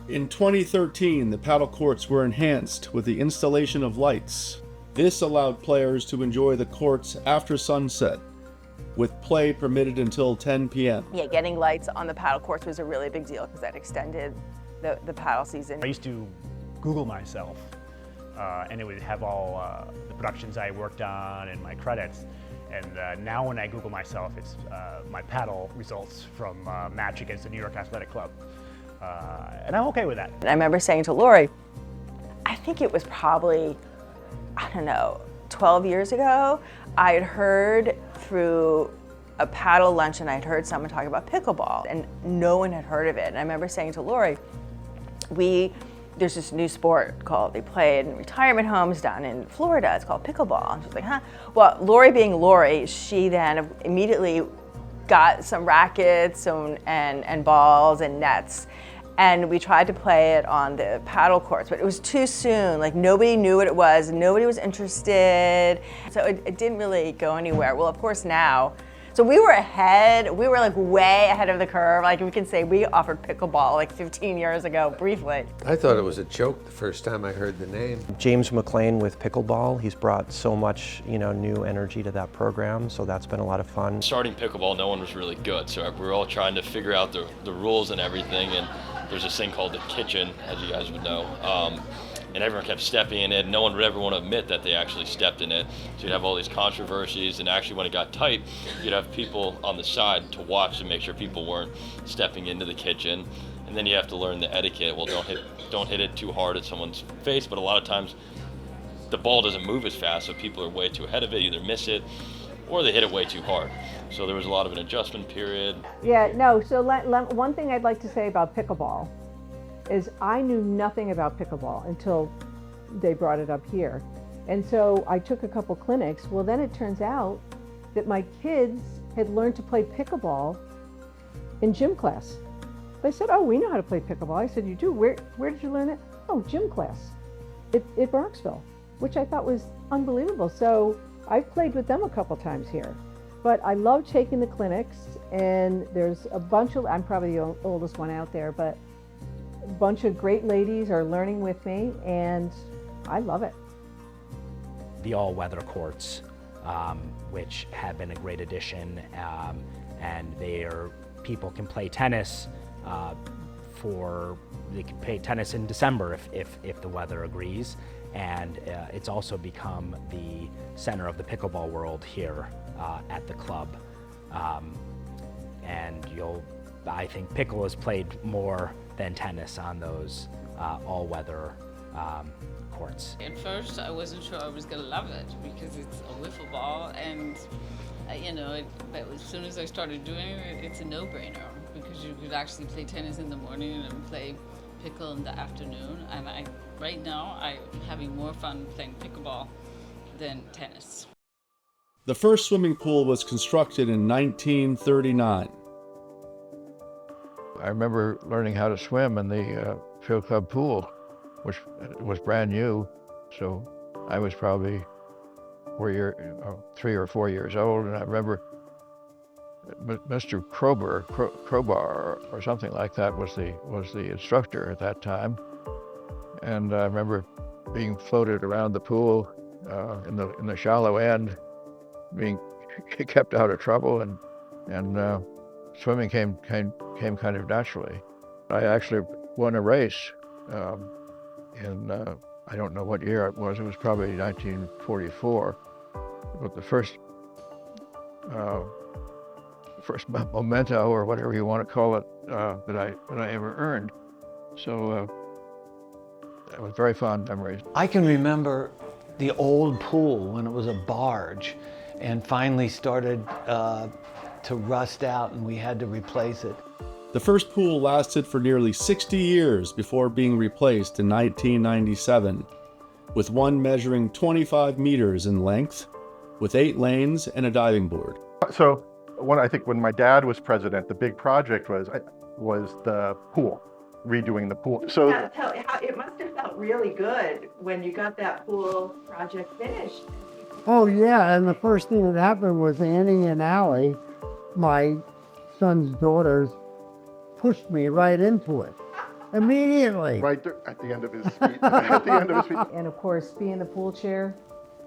In 2013, the paddle courts were enhanced with the installation of lights. This allowed players to enjoy the courts after sunset, with play permitted until 10 p.m. Yeah, getting lights on the paddle courts was a really big deal because that extended the paddle season. I used to Google myself, and it would have all the productions I worked on and my credits. And now when I Google myself, it's my paddle results from a match against the New York Athletic Club. And I'm okay with that. And I remember saying to Lori, I think it was probably, 12 years ago, I had heard through a paddle luncheon, I had heard someone talk about pickleball, and no one had heard of it. And I remember saying to Lori, there's this new sport they play in retirement homes down in Florida. It's called pickleball. And she's like, huh? Well, Lori being Lori, she then immediately got some rackets and balls and nets. And we tried to play it on the paddle courts, but it was too soon. Like, nobody knew what it was, nobody was interested. So it didn't really go anywhere. Well, of course now, so we were ahead, we were like way ahead of the curve. Like, we can say we offered pickleball like 15 years ago, briefly. I thought it was a joke the first time I heard the name. James McLean with pickleball, he's brought so much, new energy to that program, so that's been a lot of fun. Starting pickleball, no one was really good, so we were all trying to figure out the rules and everything, and there's this thing called the kitchen, as you guys would know. And everyone kept stepping in it. No one would ever want to admit that they actually stepped in it. So you'd have all these controversies, and actually when it got tight, you'd have people on the side to watch and make sure people weren't stepping into the kitchen. And then you have to learn the etiquette. Well, don't hit it too hard at someone's face, but a lot of times the ball doesn't move as fast, so people are way too ahead of it, either miss it or they hit it way too hard. So there was a lot of an adjustment period. Yeah, no, so one thing I'd like to say about pickleball is I knew nothing about pickleball until they brought it up here. And so I took a couple clinics. Well, then it turns out that my kids had learned to play pickleball in gym class. They said, oh, we know how to play pickleball. I said, you do? Where did you learn it? Oh, gym class at Bronxville, which I thought was unbelievable. So I've played with them a couple times here. But I love taking the clinics, and there's a bunch of, I'm probably the oldest one out there, but a bunch of great ladies are learning with me, and I love it. The all-weather courts, which have been a great addition, and people can play tennis they can play tennis in December if the weather agrees, and it's also become the center of the pickleball world here at the club. And I think pickle is played more than tennis on those all-weather courts. At first, I wasn't sure I was going to love it because it's a wiffle ball, and but as soon as I started doing it, it's a no-brainer because you could actually play tennis in the morning and play pickle in the afternoon. And right now, I'm having more fun playing pickleball than tennis. The first swimming pool was constructed in 1939. I remember learning how to swim in the field club pool, which was brand new. So I was probably, 3 or 4 years old, and I remember Mr. Crowbar or something like that was the instructor at that time, and I remember being floated around the pool in the shallow end, being kept out of trouble, and swimming came kind of naturally. I actually won a race in I don't know what year it was. It was probably 1944, but the first memento, or whatever you want to call it, that I ever earned. So it was very fond memories. I can remember the old pool when it was a barge and finally started to rust out and we had to replace it. The first pool lasted for nearly 60 years before being replaced in 1997, with one measuring 25 meters in length, with 8 lanes and a diving board. So I think when my dad was president, the big project was the pool, redoing the pool. So it must have felt really good when you got that pool project finished. Oh yeah, and the first thing that happened was Annie and Allie, my son's daughters, pushed me right into it immediately. Right there, at the end of his speech. At the end of his speech. And of course, being the pool chair,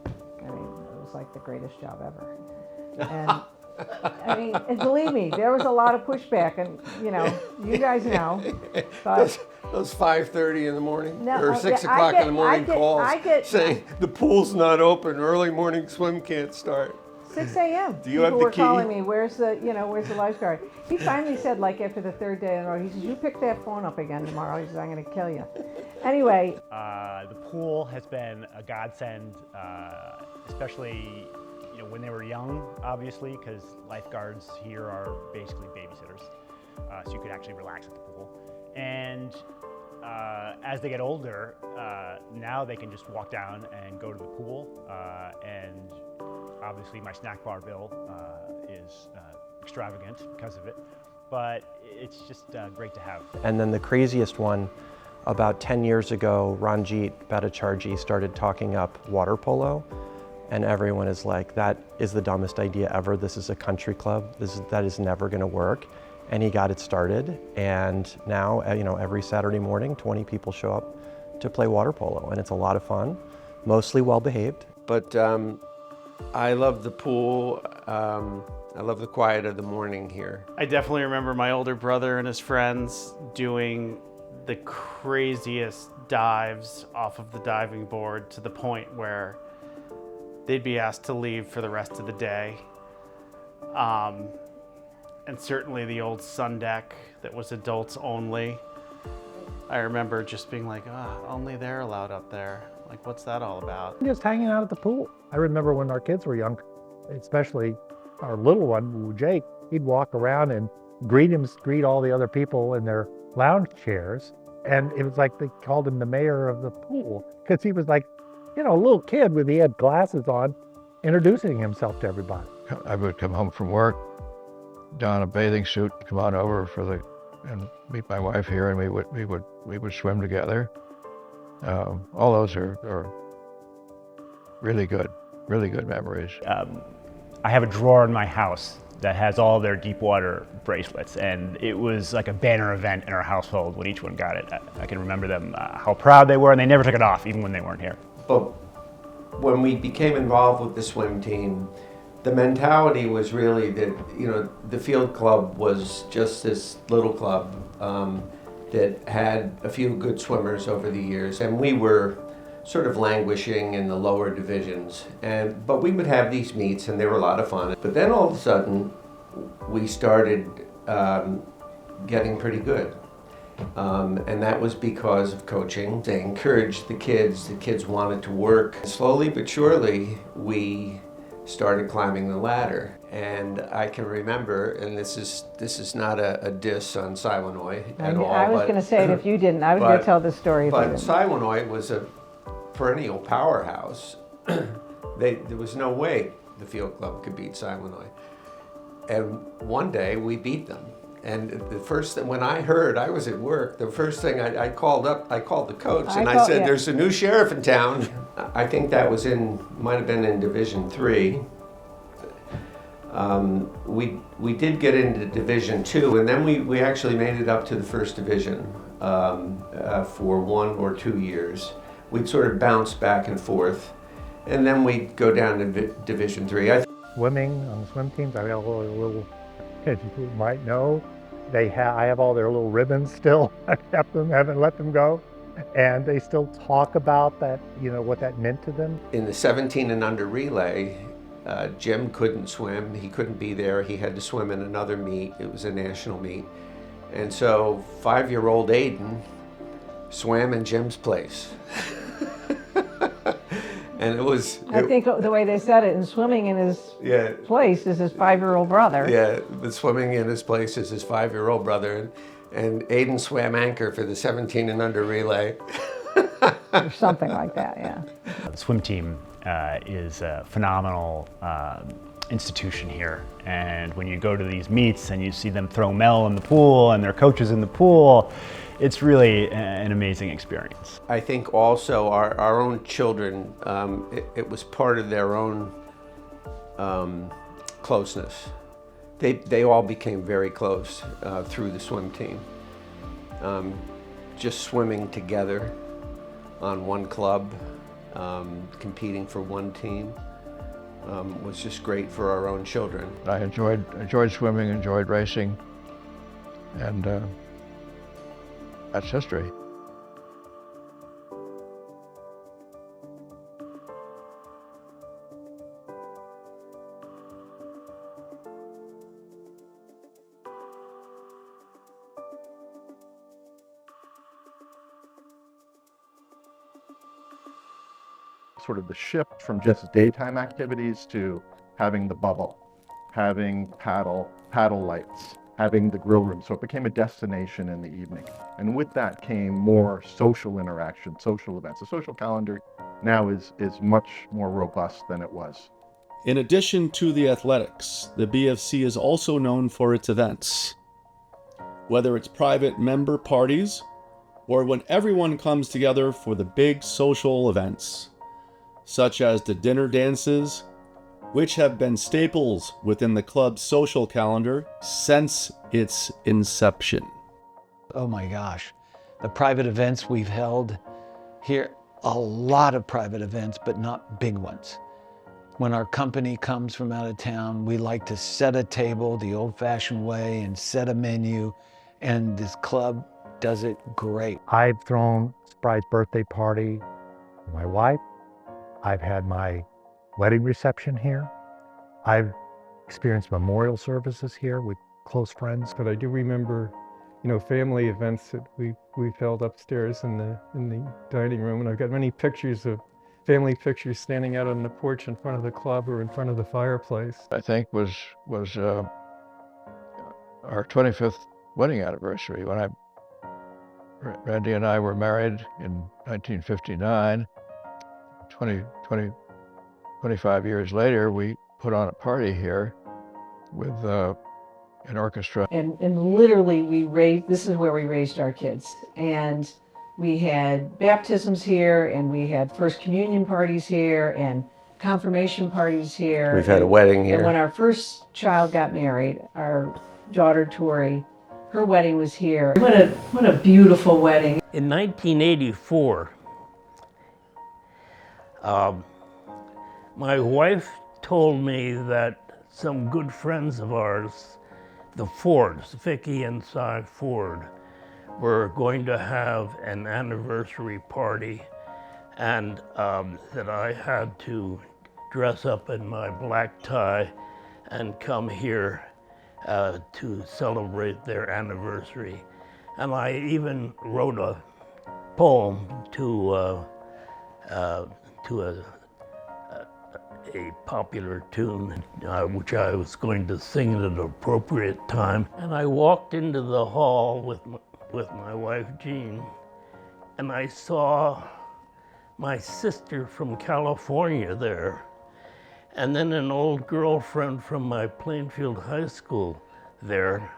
I mean, it was like the greatest job ever. And I mean, and believe me, there was a lot of pushback, and you guys know. But those 5:30 in the morning No, or 6 o'clock in the morning calls saying I the pool's not open, early morning swim can't start. 6 a.m. Do you have the People were key? calling me, where's the lifeguard? He finally said, like after the third day in a row, he says, you pick that phone up again tomorrow. He says, I'm going to kill you. Anyway. The pool has been a godsend, especially when they were young, obviously, because lifeguards here are basically babysitters. So you could actually relax at the pool. And as they get older, now they can just walk down and go to the pool. And obviously my snack bar bill is extravagant because of it. But it's just great to have. And then the craziest one, about 10 years ago, Ranjit Bhattacharjee started talking up water polo. And everyone is like, that is the dumbest idea ever. This is a country club. That is never going to work. And he got it started. And now, every Saturday morning, 20 people show up to play water polo. And it's a lot of fun, mostly well-behaved. But I love the pool. I love the quiet of the morning here. I definitely remember my older brother and his friends doing the craziest dives off of the diving board to the point where they'd be asked to leave for the rest of the day. And certainly the old sun deck that was adults only. I remember just being like, only they're allowed up there. Like, what's that all about? Just hanging out at the pool. I remember when our kids were young, especially our little one, Jake, he'd walk around and greet all the other people in their lounge chairs. And it was like they called him the mayor of the pool, because he was like, a little kid he had glasses on, introducing himself to everybody. I would come home from work, don a bathing suit, come on over and meet my wife here, and we would swim together. All those are really good memories. I have a drawer in my house that has all their deep water bracelets, and it was like a banner event in our household when each one got it. I can remember them, how proud they were, and they never took it off, even when they weren't here. But when we became involved with the swim team, the mentality was really that, the field club was just this little club that had a few good swimmers over the years, and we were sort of languishing in the lower divisions. But we would have these meets, and they were a lot of fun. But then all of a sudden, we started getting pretty good. And that was because of coaching. They encouraged the kids wanted to work. Slowly but surely, we started climbing the ladder. And I can remember, and this is not a diss on Siwanoy at all. I was going to say it if you didn't. I was going to tell this story if you didn't. But Siwanoy was a perennial powerhouse. There was no way the field club could beat Siwanoy. And one day we beat them. And the first thing, when I heard, I was at work, the first thing I called the coach and I said, there's a new sheriff in town. I think that was might have been in Division III. We did get into Division II, and then we actually made it up to the first division for 1 or 2 years. We'd sort of bounce back and forth, and then we'd go down to Division III. Swimming on the swim teams, I got all their little, as you might know, I have all their little ribbons still. I kept them, haven't let them go. And they still talk about that, what that meant to them. In the 17 and under relay, Jim couldn't swim. He couldn't be there. He had to swim in another meet. It was a national meet. And so 5-year-old Aiden swam in Jim's place. And I think the way they said it, and swimming in his place is his 5-year-old brother. Yeah, but swimming in his place is his 5-year-old brother. And Aiden swam anchor for the 17 and under relay. Or something like that, yeah. The swim team is a phenomenal institution here. And when you go to these meets and you see them throw Mel in the pool and their coaches in the pool, it's really an amazing experience. I think also our own children, it was part of their own closeness. They all became very close through the swim team. Just swimming together on one club, competing for one team, was just great for our own children. I enjoyed swimming, enjoyed racing, and that's history. Sort of the shift from just daytime activities to having the bubble, having paddle lights, having the grill room. So it became a destination in the evening. And with that came more social interaction, social events. The social calendar now is much more robust than it was. In addition to the athletics, the BFC is also known for its events. Whether it's private member parties or when everyone comes together for the big social events, such as the dinner dances, which have been staples within the club's social calendar since its inception. Oh my gosh, the private events we've held here, a lot of private events, but not big ones. When our company comes from out of town, we like to set a table the old-fashioned way and set a menu, and this club does it great. I've thrown a surprise birthday party for my wife. I've had my wedding reception here. I've experienced memorial services here with close friends. But I do remember, family events that we've held upstairs in the dining room, and I've got many pictures of family pictures standing out on the porch in front of the club or in front of the fireplace. I think was our 25th wedding anniversary when Randy and I were married in 1959. 25 years later, we put on a party here with an orchestra. And literally this is where we raised our kids. And we had baptisms here, and we had first communion parties here, and confirmation parties here. We've had a wedding here. And when our first child got married, our daughter Tori, her wedding was here. What a beautiful wedding. In 1984, my wife told me that some good friends of ours, the Fords, Vicky and Cy Ford, were going to have an anniversary party, and that I had to dress up in my black tie and come here to celebrate their anniversary. And I even wrote a poem to a popular tune, which I was going to sing at an appropriate time. And I walked into the hall with my wife, Jean, and I saw my sister from California there, and then an old girlfriend from my Plainfield High School there.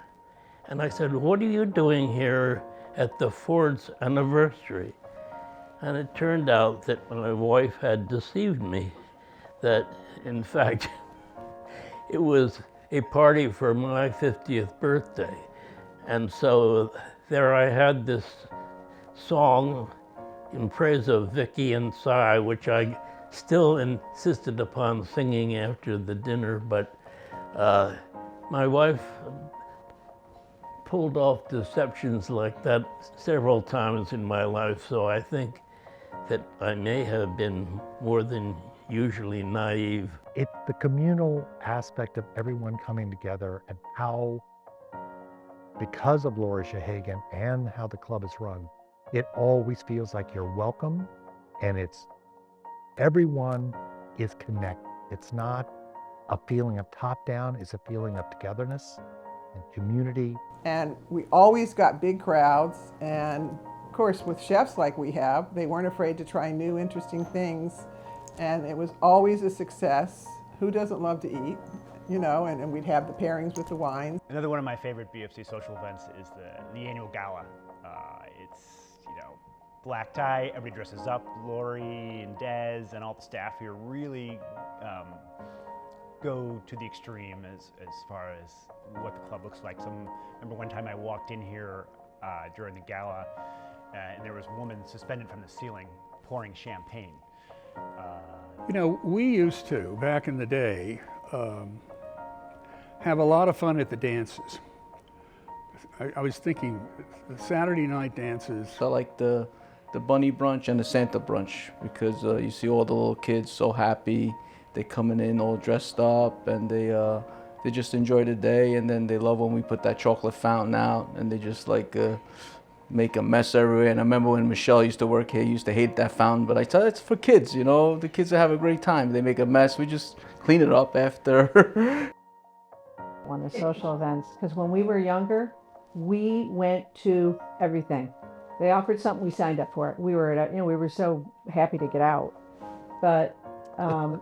And I said, "What are you doing here at the Ford's anniversary?" And it turned out that my wife had deceived me, that in fact, it was a party for my 50th birthday. And so there I had this song in praise of Vicky and Cy, which I still insisted upon singing after the dinner, but my wife pulled off deceptions like that several times in my life, so I think that I may have been more than usually naive. It's the communal aspect of everyone coming together and how, because of Laura Shahagan and how the club is run, it always feels like you're welcome, and everyone is connected. It's not a feeling of top-down, it's a feeling of togetherness and community. And we always got big crowds, and of course with chefs like we have, they weren't afraid to try new interesting things, and it was always a success. Who doesn't love to eat? You know, and we'd have the pairings with the wine. Another one of my favorite BFC social events is the annual gala. It's, black tie, everybody dresses up. Lori and Des and all the staff here really go to the extreme as far as what the club looks like. Remember one time I walked in here during the gala and there was a woman suspended from the ceiling pouring champagne. We used to, back in the day, have a lot of fun at the dances. I was thinking the Saturday night dances. I like the bunny brunch and the Santa brunch because you see all the little kids so happy. They coming in all dressed up and they just enjoy the day, and then they love when we put that chocolate fountain out and they just make a mess everywhere. And I remember when Michelle used to work here, used to hate that fountain, but I tell her it's for kids, the kids will have a great time. They make a mess, we just clean it up after. On the social events, because when we were younger, we went to everything. They offered something, we signed up for it. We were we were so happy to get out, but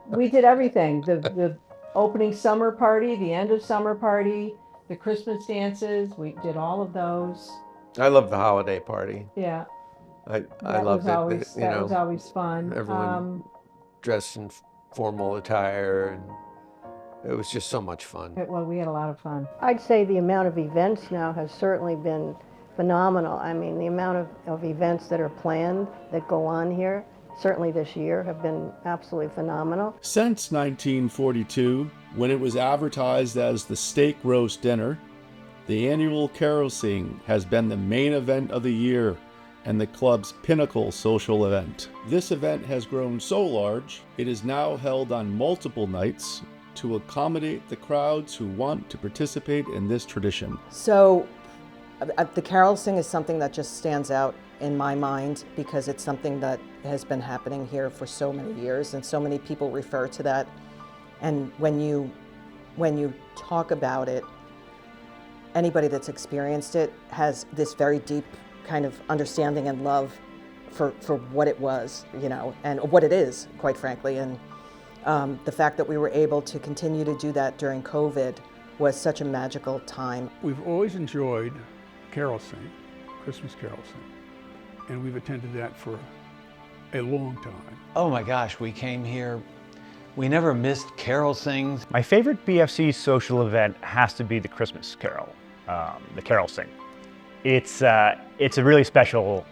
we did everything. The opening summer party, the end of summer party, the Christmas dances, we did all of those. I love the holiday party. Yeah. I That loved was always, it. that was always fun. Everyone dressed in formal attire, and it was just so much fun. Well, we had a lot of fun. I'd say the amount of events now has certainly been phenomenal. I mean, the amount of events that are planned that go on here, certainly this year, have been absolutely phenomenal. Since 1942, when it was advertised as the steak roast dinner, the annual carol sing has been the main event of the year and the club's pinnacle social event. This event has grown so large, it is now held on multiple nights to accommodate the crowds who want to participate in this tradition. So the carol sing is something that just stands out in my mind because it's something that has been happening here for so many years and so many people refer to that. And when you talk about it, anybody that's experienced it has this very deep kind of understanding and love for what it was, and what it is, quite frankly. And the fact that we were able to continue to do that during COVID was such a magical time. We've always enjoyed carol sing, Christmas carol sing, and we've attended that for a long time. Oh my gosh, we came here, we never missed carol sings. My favorite BFC social event has to be the Christmas Carol, the carol sing. It's a really special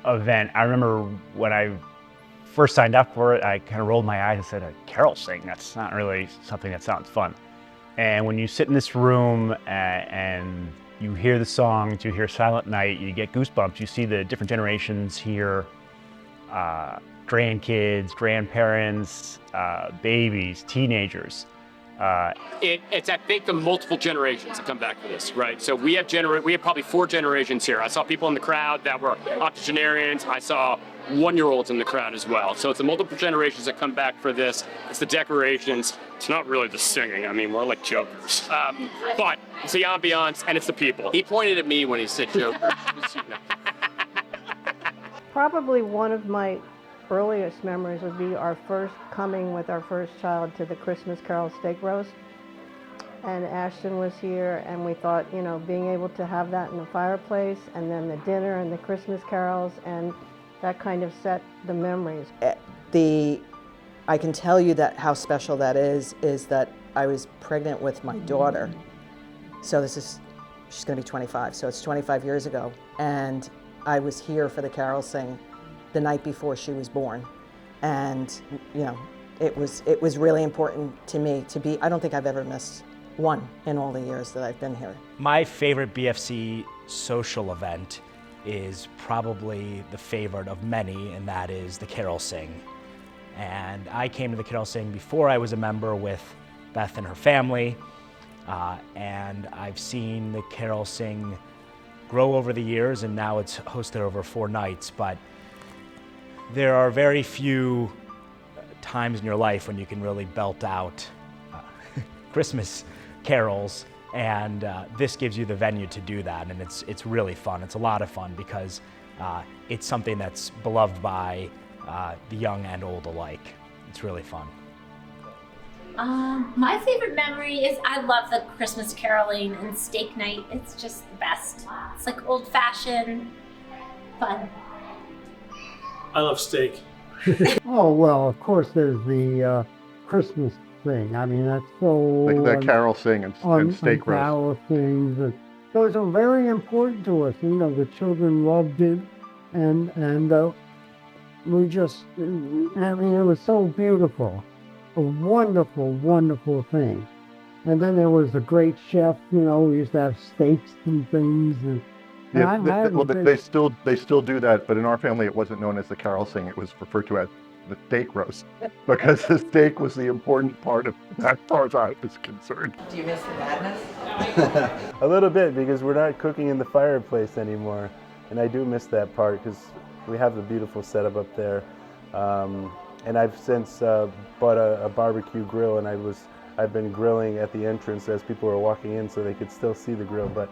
event. I remember when I first signed up for it, I kind of rolled my eyes and said, a carol sing, that's not really something that sounds fun. And when you sit in this room and you hear the songs, you hear Silent Night, you get goosebumps, you see the different generations here, grandkids, grandparents, babies, teenagers. It's I think the multiple generations that come back for this, right? So we have probably 4 generations here. I saw people in the crowd that were octogenarians. I saw 1-year-olds in the crowd as well. So it's the multiple generations that come back for this. It's the decorations. It's not really the singing. I mean, we're like jokers. But it's the ambiance and it's the people. He pointed at me when he said jokers. Probably one of my earliest memories would be our first coming with our first child to the Christmas Carol steak roast. and Ashton was here, and we thought, you know, being able to have that in the fireplace, and then the dinner and the Christmas carols, and that kind of set the memories. I can tell you that how special that is that I was pregnant with my daughter. So she's gonna be 25, so it's 25 years ago. And I was here for the carol sing the night before she was born. And, you know, it was really important to me to be, I don't think I've ever missed one in all the years that I've been here. My favorite BFC social event is probably the favorite of many, and that is the carol sing. And I came to the carol sing before I was a member with Beth and her family, and I've seen the carol sing grow over the years, and now it's hosted over 4 nights. But there are very few times in your life when you can really belt out Christmas carols, and this gives you the venue to do that, and it's really fun. It's a lot of fun because it's something that's beloved by the young and old alike. It's really fun. My favorite memory is I love the Christmas caroling and steak night. It's just the best. It's like old-fashioned fun. I love steak. Oh, well, of course there's the Christmas thing. I mean, that's so... Like the carol sing and steak roast. Carol things. And those are very important to us. You know, the children loved it. And we just, I mean, it was so beautiful. A wonderful, wonderful thing. And then there was the great chef, you know, we used to have steaks and things. And Yeah, they still do that, but in our family it wasn't known as the carol sing. It was referred to as the steak roast because the steak was the important part of that, as far as I was concerned. Do you miss the madness? A little bit, because we're not cooking in the fireplace anymore, and I do miss that part because we have a beautiful setup up there. And I've since bought a barbecue grill, and I've been grilling at the entrance as people are walking in, so they could still see the grill, but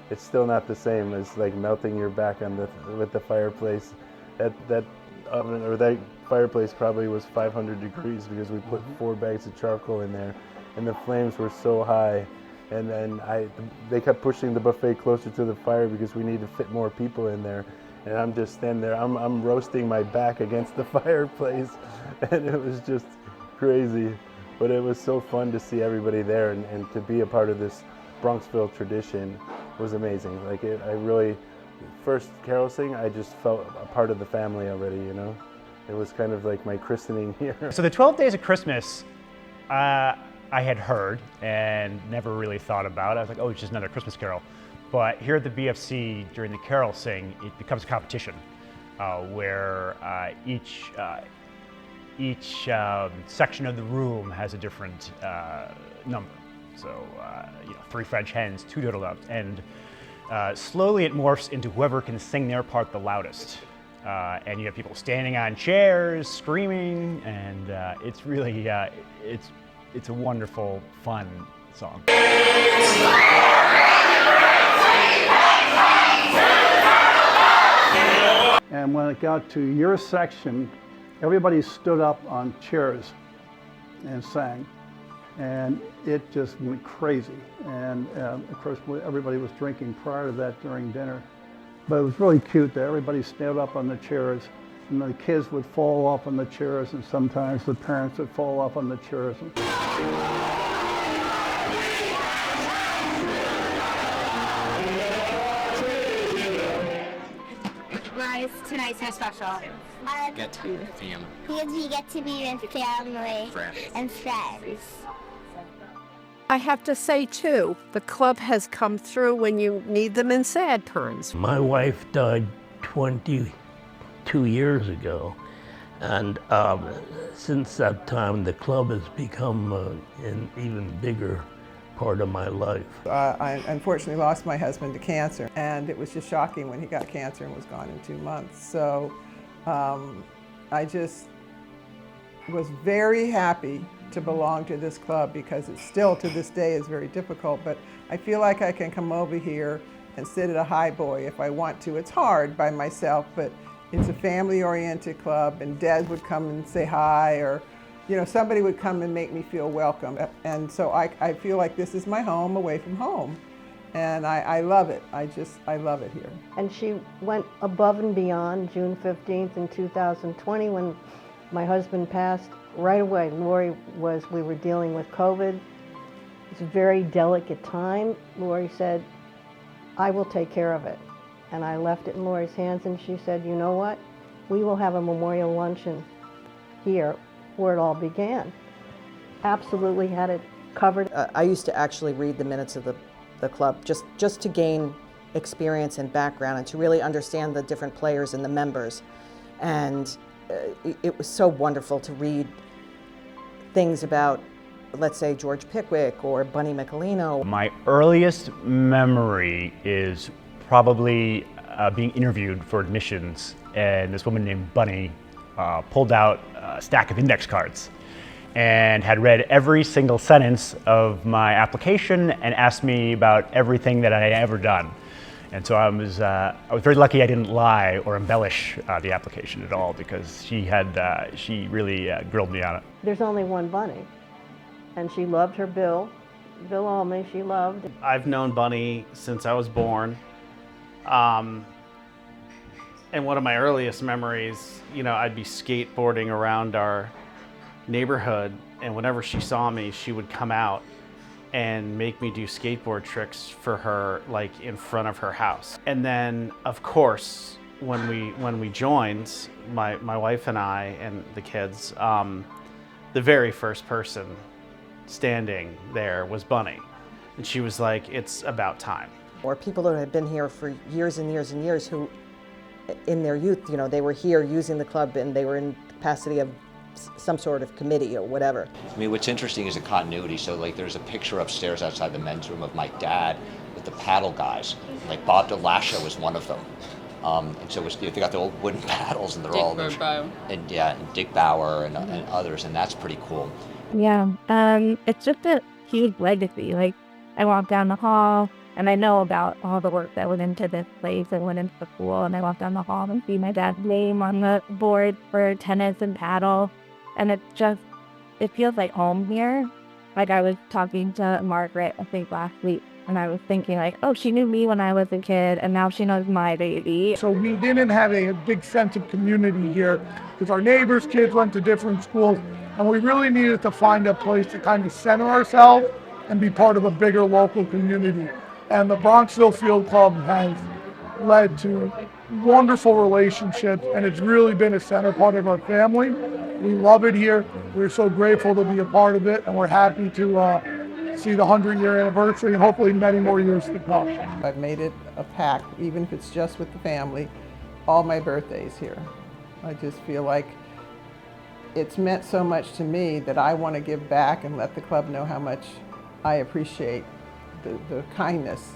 it's still not the same as like melting your back on with the fireplace. That oven or that fireplace probably was 500 degrees because we put 4 bags of charcoal in there, and the flames were so high. And then they kept pushing the buffet closer to the fire because we need to fit more people in there. And I'm just standing there, I'm roasting my back against the fireplace, and it was just crazy. But it was so fun to see everybody there and to be a part of this Bronxville tradition was amazing. Like I really, first carol sing, I just felt a part of the family already, you know? It was kind of like my christening here. So the 12 Days of Christmas, I had heard and never really thought about. I was like, oh, it's just another Christmas carol. But here at the BFC, during the carol sing, it becomes a competition where each section of the room has a different number. So, 3 French hens, 2 turtle doves, and slowly it morphs into whoever can sing their part the loudest. And you have people standing on chairs, screaming, and it's really, it's a wonderful, fun song. And when it got to your section, everybody stood up on chairs and sang. And it just went crazy. And of course, everybody was drinking prior to that during dinner. But it was really cute that everybody stood up on the chairs, and the kids would fall off on the chairs, and sometimes the parents would fall off on the chairs. Why is tonight's so special? Get to be with family. Because we get to be with family and friends. I have to say, too, the club has come through when you need them in sad times. My wife died 22 years ago, and since that time, the club has become an even bigger part of my life. I unfortunately lost my husband to cancer, and it was just shocking when he got cancer and was gone in 2 months. So I just was very happy to belong to this club because it still to this day is very difficult, but I feel like I can come over here and sit at a high boy if I want to. It's hard by myself, but it's a family-oriented club, and Dad would come and say hi, or somebody would come and make me feel welcome. And so I feel like this is my home away from home. And I love it. I love it here. And she went above and beyond. June 15th in 2020, when my husband passed, right away, we were dealing with COVID. It's a very delicate time. Lori said, I will take care of it. And I left it in Lori's hands, and she said, you know what? We will have a memorial luncheon here where it all began. Absolutely had it covered. I used to actually read the minutes of the club just to gain experience and background and to really understand the different players and the members. And it was so wonderful to read things about, let's say, George Pickwick or Bunny Michelino. My earliest memory is probably being interviewed for admissions, and this woman named Bunny pulled out a stack of index cards and had read every single sentence of my application and asked me about everything that I had ever done. And so I was very lucky I didn't lie or embellish the application at all, because she really grilled me on it. There's only one Bunny, and she loved her Bill Olney, she loved. I've known Bunny since I was born. And one of my earliest memories, I'd be skateboarding around our neighborhood, and whenever she saw me, she would come out and make me do skateboard tricks for her, like in front of her house. And then, of course, when we joined, my wife and I and the kids, the very first person standing there was Bunny. And she was like, it's about time. Or people that had been here for years and years and years who, in their youth, they were here using the club and they were in capacity of some sort of committee or whatever. I mean, what's interesting is the continuity. So, like, there's a picture upstairs outside the men's room of my dad with the paddle guys. Like, Bob DeLascia was one of them. And so they got the old wooden paddles, and they're all there. And Dick Bauer and others, and that's pretty cool. Yeah, it's just a huge legacy. Like, I walk down the hall, and I know about all the work that went into this place and went into the pool, and I walk down the hall and see my dad's name on the board for tennis and paddle, and it feels like home here. Like, I was talking to Margaret, I think last week, and I was thinking like, oh, she knew me when I was a kid, and now she knows my baby. So we didn't have a big sense of community here, because our neighbors' kids went to different schools, and we really needed to find a place to kind of center ourselves and be part of a bigger local community. And the Bronxville Field Club has led to wonderful relationships, and it's really been a center part of our family. We love it here. We're so grateful to be a part of it, and we're happy to see the 100-year anniversary and hopefully many more years to come. I've made it a pact, even if it's just with the family, all my birthdays here. I just feel like it's meant so much to me that I want to give back and let the club know how much I appreciate the kindness.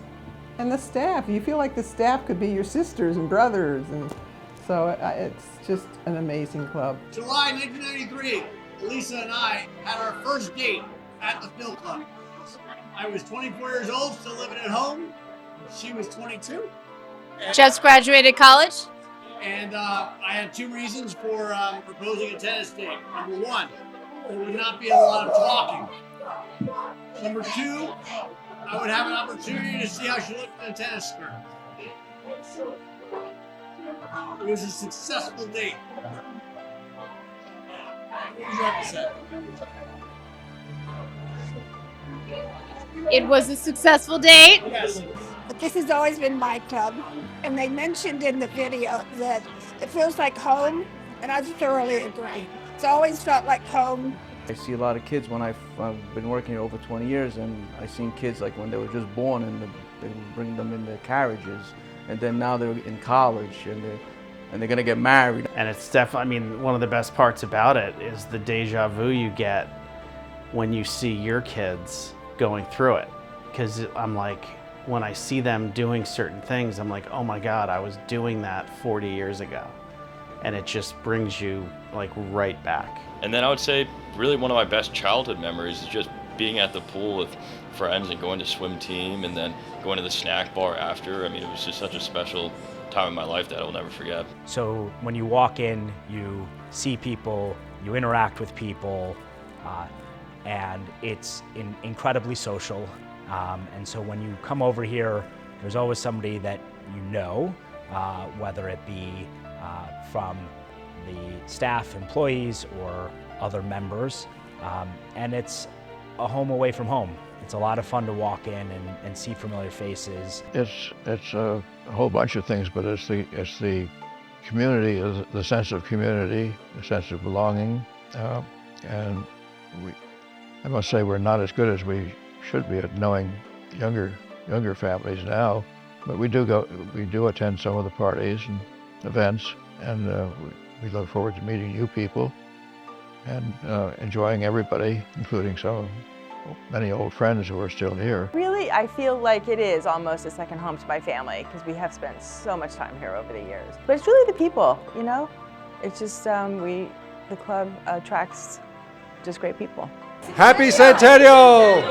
And the staff, you feel like the staff could be your sisters and brothers, and so it's just an amazing club. July 1993, Elisa and I had our first date at the Field Club. I was 24 years old, still living at home. She was 22. Just graduated college? And I had two reasons for proposing a tennis date. Number one, there would not be a lot of talking. Number two, I would have an opportunity to see how she looked in a tennis skirt. It was a successful date. What would you have to say? It was a successful date? Yes. But this has always been my club, and they mentioned in the video that it feels like home, and I thoroughly agree. It's always felt like home. I see a lot of kids when I've been working here over 20 years, and I've seen kids like when they were just born and they would bring them in their carriages, and then now they're in college and they're gonna get married. And it's definitely, one of the best parts about it is the deja vu you get when you see your kids going through it. Because I'm like, when I see them doing certain things, I'm like, oh my God, I was doing that 40 years ago. And it just brings you like right back. And then I would say really one of my best childhood memories is just being at the pool with friends and going to swim team and then going to the snack bar after. It was just such a special time in my life that I will never forget. So when you walk in, you see people you interact with people, and it's incredibly social. And so when you come over here, there's always somebody that you know, whether it be from the staff, employees, or other members. And it's a home away from home. It's a lot of fun to walk in and see familiar faces. It's a whole bunch of things, but it's the community, the sense of community, the sense of belonging, and I must say we're not as good as we should be at knowing younger families now, but we do attend some of the parties and events, and we look forward to meeting new people and enjoying everybody, including many old friends who are still here. Really, I feel like it is almost a second home to my family because we have spent so much time here over the years. But it's really the people, you know? It's just, the club attracts just great people. Happy Centennial!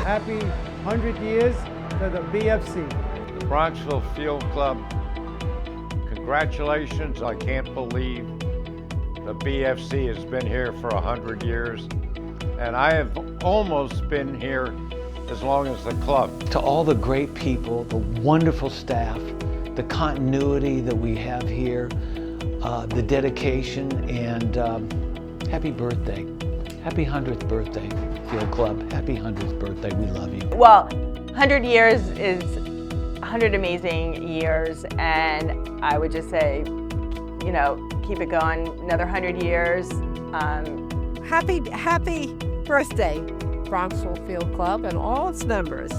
Happy 100 years to the BFC. The Bronxville Field Club, congratulations. I can't believe the BFC has been here for 100 years. And I have almost been here as long as the club. To all the great people, the wonderful staff, the continuity that we have here, the dedication, and happy birthday. Happy 100th birthday, Field Club. Happy 100th birthday, we love you. Well, 100 years is 100 amazing years, and I would just say, you know, keep it going another 100 years. Happy birthday, Bronxville Field Club and all its members.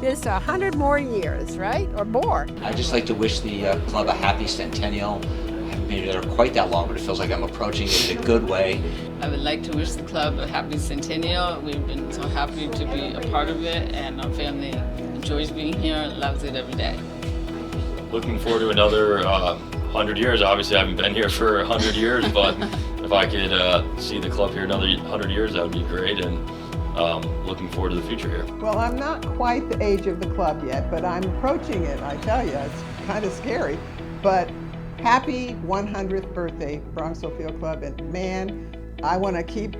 It's 100 more years, right? Or more. I'd just like to wish the club a happy centennial. I haven't been there quite that long, but it feels like I'm approaching it in a good way. I would like to wish the club a happy centennial. We've been so happy to be a part of it, and our family enjoys being here and loves it every day. Looking forward to another 100 years. Obviously, I haven't been here for 100 years, but if I could see the club here another 100 years, that would be great, and looking forward to the future here. Well, I'm not quite the age of the club yet, but I'm approaching it, I tell you. It's kind of scary. But happy 100th birthday, Bronxville Field Club, and man, I want to keep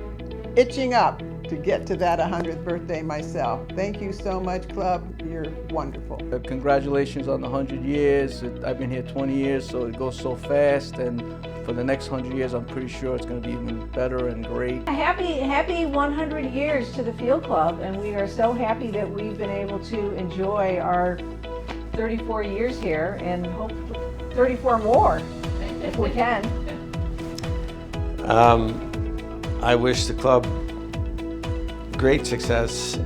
itching up to get to that 100th birthday myself. Thank you so much, club. You're wonderful. Congratulations on the 100 years. I've been here 20 years, so it goes so fast, and for the next 100 years, I'm pretty sure it's going to be even better and great. Happy 100 years to the Field Club, and we are so happy that we've been able to enjoy our 34 years here and hope 34 more if we can. I wish the club great success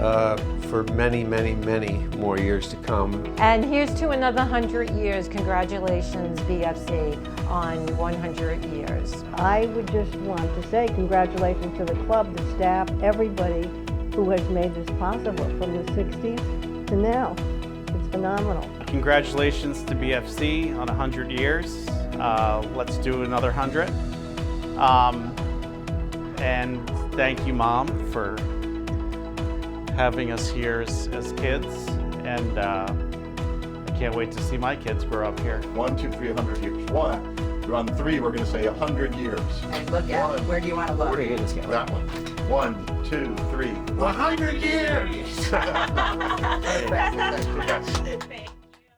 for many, many, many more years to come. And here's to another 100 years. Congratulations, BFC, on 100 years. I would just want to say congratulations to the club, the staff, everybody who has made this possible from the 60s to now. It's phenomenal. Congratulations to BFC on 100 years. Let's do another 100. And thank you, Mom, for having us here as kids. And I can't wait to see my kids grow up here. 1, 2, 3, 100 years. 1. You're on 3, we're going to say 100 years. And look at where do you want to look? That one. 1, 2, 3. 100 years! Yes.